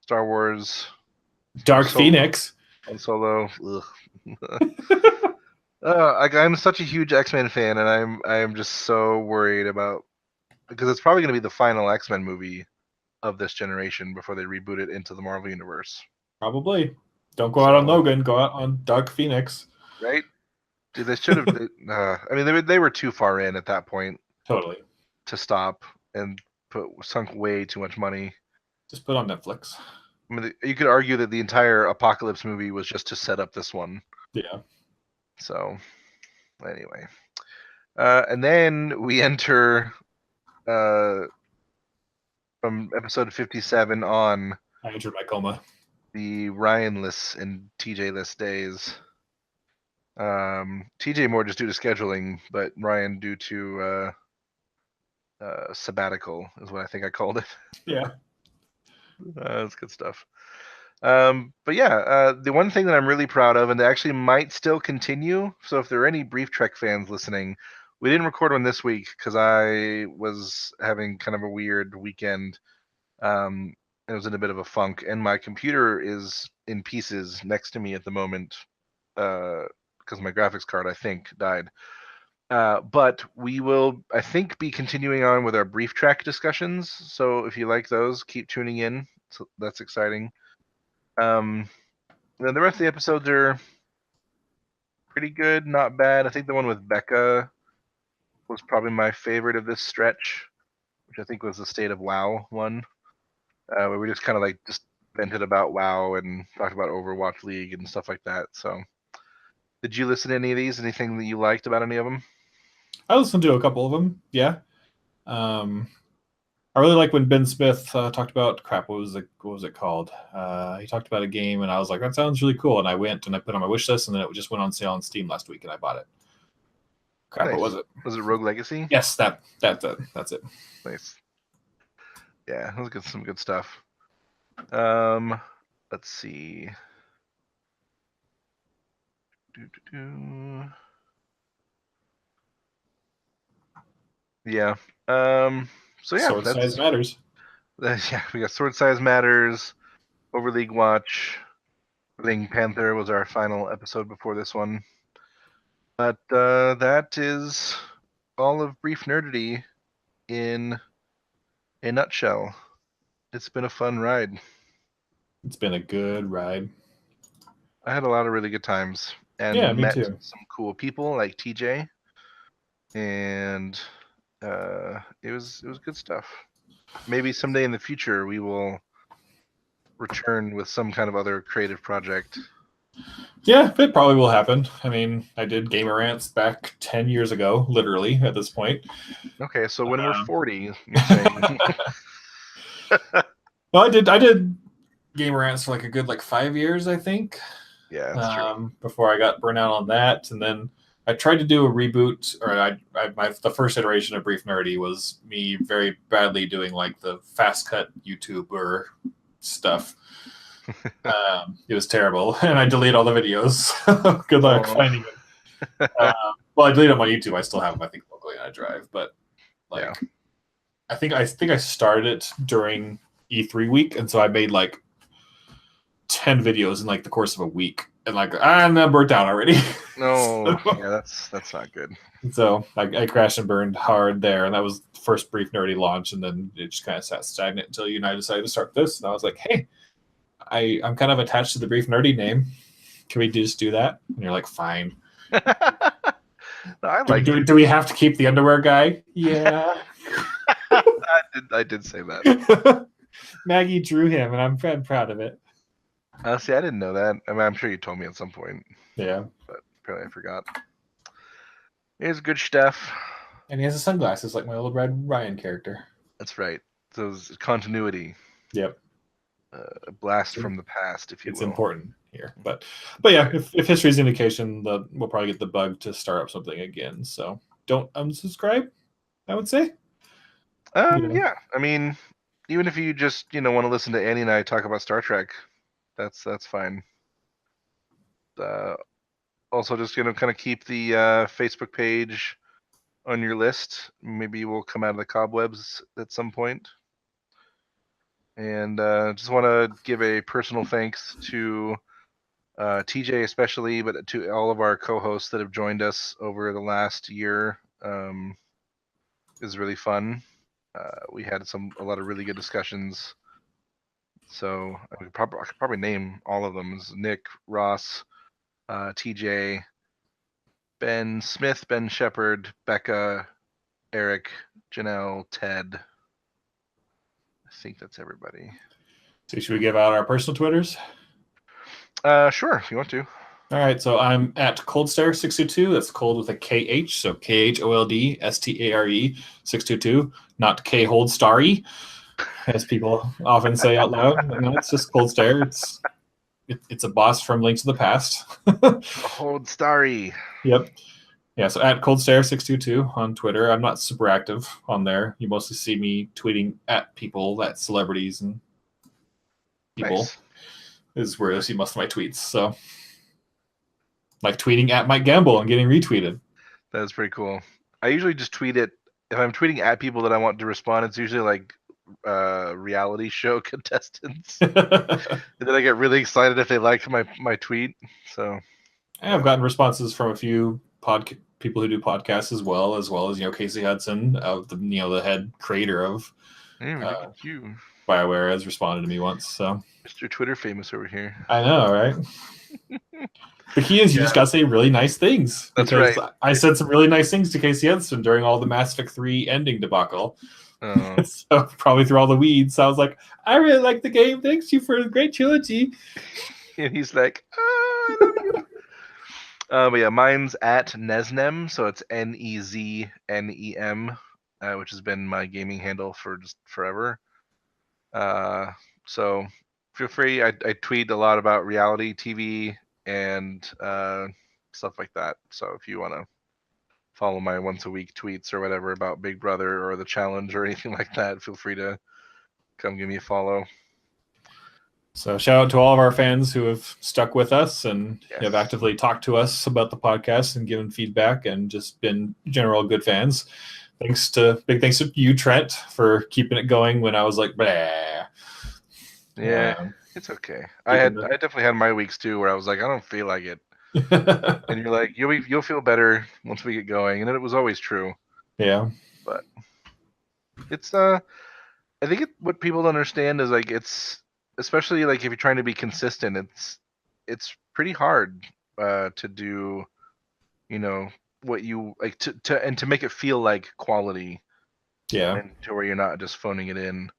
Star Wars, Dark Phoenix, and Solo. I'm such a huge X-Men fan, and I'm just so worried about, because it's probably going to be the final X-Men movie of this generation before they reboot it into the Marvel Universe. Probably. Don't go out on Logan. Go out on Dark Phoenix. Right? Dude, they should have. I mean, they were too far in at that point. Totally. To stop and sunk way too much money. Just put on Netflix. I mean, you could argue that the entire Apocalypse movie was just to set up this one. Yeah. So, anyway, and then we enter from episode 57 on. I entered my coma. The Ryan-less and TJ-less days. TJ more just due to scheduling, but Ryan due to sabbatical is what I think I called it. Yeah. That's good stuff. But yeah, the one thing that I'm really proud of, and they actually might still continue. So if there are any Brief Trek fans listening, we didn't record one this week because I was having kind of a weird weekend. It was in a bit of a funk, and my computer is in pieces next to me at the moment because my graphics card, I think, died. But we will, I think, be continuing on with our Brief Track discussions. So if you like those, keep tuning in. So that's exciting. Then the rest of the episodes are pretty good, not bad. I think the one with Becca was probably my favorite of this stretch, which I think was the State of WoW one, where we just kind of like just vented about WoW and talked about Overwatch League and stuff like that. So, did you listen to any of these? Anything that you liked about any of them? I listened to a couple of them. Yeah. I really like when Ben Smith talked about what was it called? He talked about a game, and I was like, that sounds really cool. And I went and I put it on my wish list, and then it just went on sale on Steam last week, and I bought it. Crap, nice. What was it? Was it Rogue Legacy? Yes, that's it. Nice. Yeah, that was some good stuff. Let's see. Yeah. So yeah, Sword Size Matters. Yeah, we got Sword Size Matters, Overleague Watch, Ling Panther was our final episode before this one. But that is all of Brief Nerdity in a nutshell. It's been a fun ride. It's been a good ride. I had a lot of really good times and met some cool people like TJ, and it was good stuff. Maybe someday in the future we will return with some kind of other creative project. Yeah, it probably will happen. I mean, I did Gamer Rants back 10 years ago, literally, at this point. Okay, so when we're 40, you're saying... Well, I did Gamer Rants for like a good 5 years, I think. Yeah, that's true. Before I got burnt out on that, and then I tried to do a reboot, or the first iteration of Brief Nerdy was me very badly doing like the fast cut YouTuber stuff. It was terrible, and I deleted all the videos. Good luck finding them. Well, I deleted them on YouTube. I still have them, I think, locally on a drive. But I think I started it during E3 week, and so I made 10 videos in the course of a week and like I'm burnt out already. No, yeah, that's not good. So I crashed and burned hard there, and that was the first Brief Nerdy launch, and then it just kind of sat stagnant until you and I decided to start this, and I was like, hey, I'm kind of attached to the Brief Nerdy name. Can we just do that? And you're like, fine. No, I like it. Do we have to keep the underwear guy? Yeah. I did say that. Maggie drew him, and I'm proud of it. See, I didn't know that. I mean, I'm sure you told me at some point. Yeah. But apparently I forgot. It's good stuff. And he has the sunglasses like my old Red Ryan character. That's right. Those continuity. Yep. A blast from the past, if you will. It's important here. But yeah, if history's indication, we'll probably get the bug to start up something again. So don't unsubscribe, I would say. Yeah. I mean, even if you just, want to listen to Annie and I talk about Star Trek, that's fine. Also, just kind of keep the Facebook page on your list. Maybe we'll come out of the cobwebs at some point. And just want to give a personal thanks to TJ especially, but to all of our co-hosts that have joined us over the last year. It was really fun. We had a lot of really good discussions. So I could probably name all of them. It's Nick, Ross, TJ, Ben Smith, Ben Shepard, Becca, Eric, Janelle, Ted. I think that's everybody. So should we give out our personal Twitters? Sure, if you want to. All right, so I'm at ColdStare622. That's cold with a KH, so KHOLDSTARE 622, not KHoldStarry, as people often say out loud. No, it's just Cold Stare. It's a boss from Link to the Past. Hold Starry. Yep. Yeah, so at ColdStare622 on Twitter. I'm not super active on there. You mostly see me tweeting at people, at celebrities and people. Nice. Is where I see most of my tweets. So, like tweeting at Mike Gamble and getting retweeted. That is pretty cool. I usually just tweet it. If I'm tweeting at people that I want to respond, it's usually like reality show contestants. And then I get really excited if they like my tweet. So I have gotten responses from a few people who do podcasts as well as Casey Hudson, the head creator of you. BioWare, has responded to me once. So Mr. Twitter famous over here. I know, right? The key is you just got to say really nice things. That's right. I said some really nice things to Casey Hudson during all the Mass Effect 3 ending debacle. So probably through all the weeds. So I was like, I really like the game. Thanks you for the great trilogy. And he's like, I love you. But yeah, mine's at Neznem, so it's NEZNEM, which has been my gaming handle for just forever. So feel free. I tweet a lot about reality TV and stuff like that. So if you want to follow my once a week tweets or whatever about Big Brother or the challenge or anything like that, feel free to come give me a follow. So shout out to all of our fans who have stuck with us and have actively talked to us about the podcast and given feedback and just been general good fans. Big thanks to you, Trent, for keeping it going when I was like, blah. Yeah, it's okay. I definitely had my weeks too where I was like, I don't feel like it. And you're like, you'll feel better once we get going, and it was always true. Yeah, but it's I think what people don't understand is like it's especially like if you're trying to be consistent, it's pretty hard to do, what you like to make it feel like quality. Yeah, and to where you're not just phoning it in.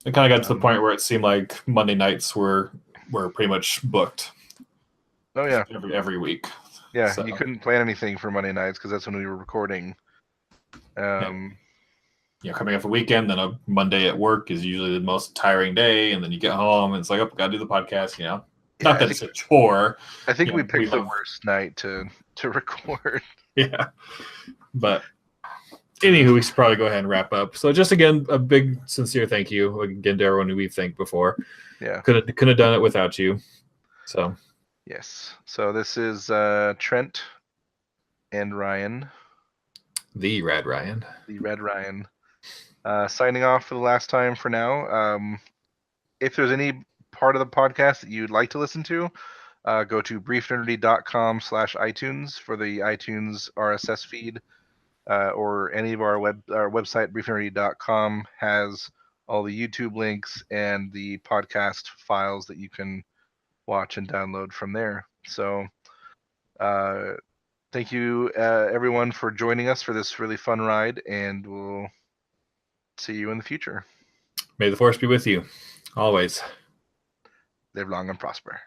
It kind of got to the point where it seemed like Monday nights were pretty much booked. Oh yeah, every week. Yeah, so. You couldn't plan anything for Monday nights because that's when we were recording. Coming off a weekend, then a Monday at work is usually the most tiring day, and then you get home and it's like, gotta do the podcast. Not that it's a chore. I think we picked the worst night to record. Yeah, but anywho, we should probably go ahead and wrap up. So just again, a big sincere thank you again to everyone who we've thanked before. Yeah, couldn't have done it without you. So. Yes. So this is Trent and Ryan. The Red Ryan. Signing off for the last time for now. If there's any part of the podcast that you'd like to listen to, go to briefnerdity.com/iTunes for the iTunes RSS feed, or any of our website, briefnerdity.com, has all the YouTube links and the podcast files that you can watch and download from there. So thank you, everyone, for joining us for this really fun ride, and we'll see you in the future. May the force be with you, always. Live long and prosper.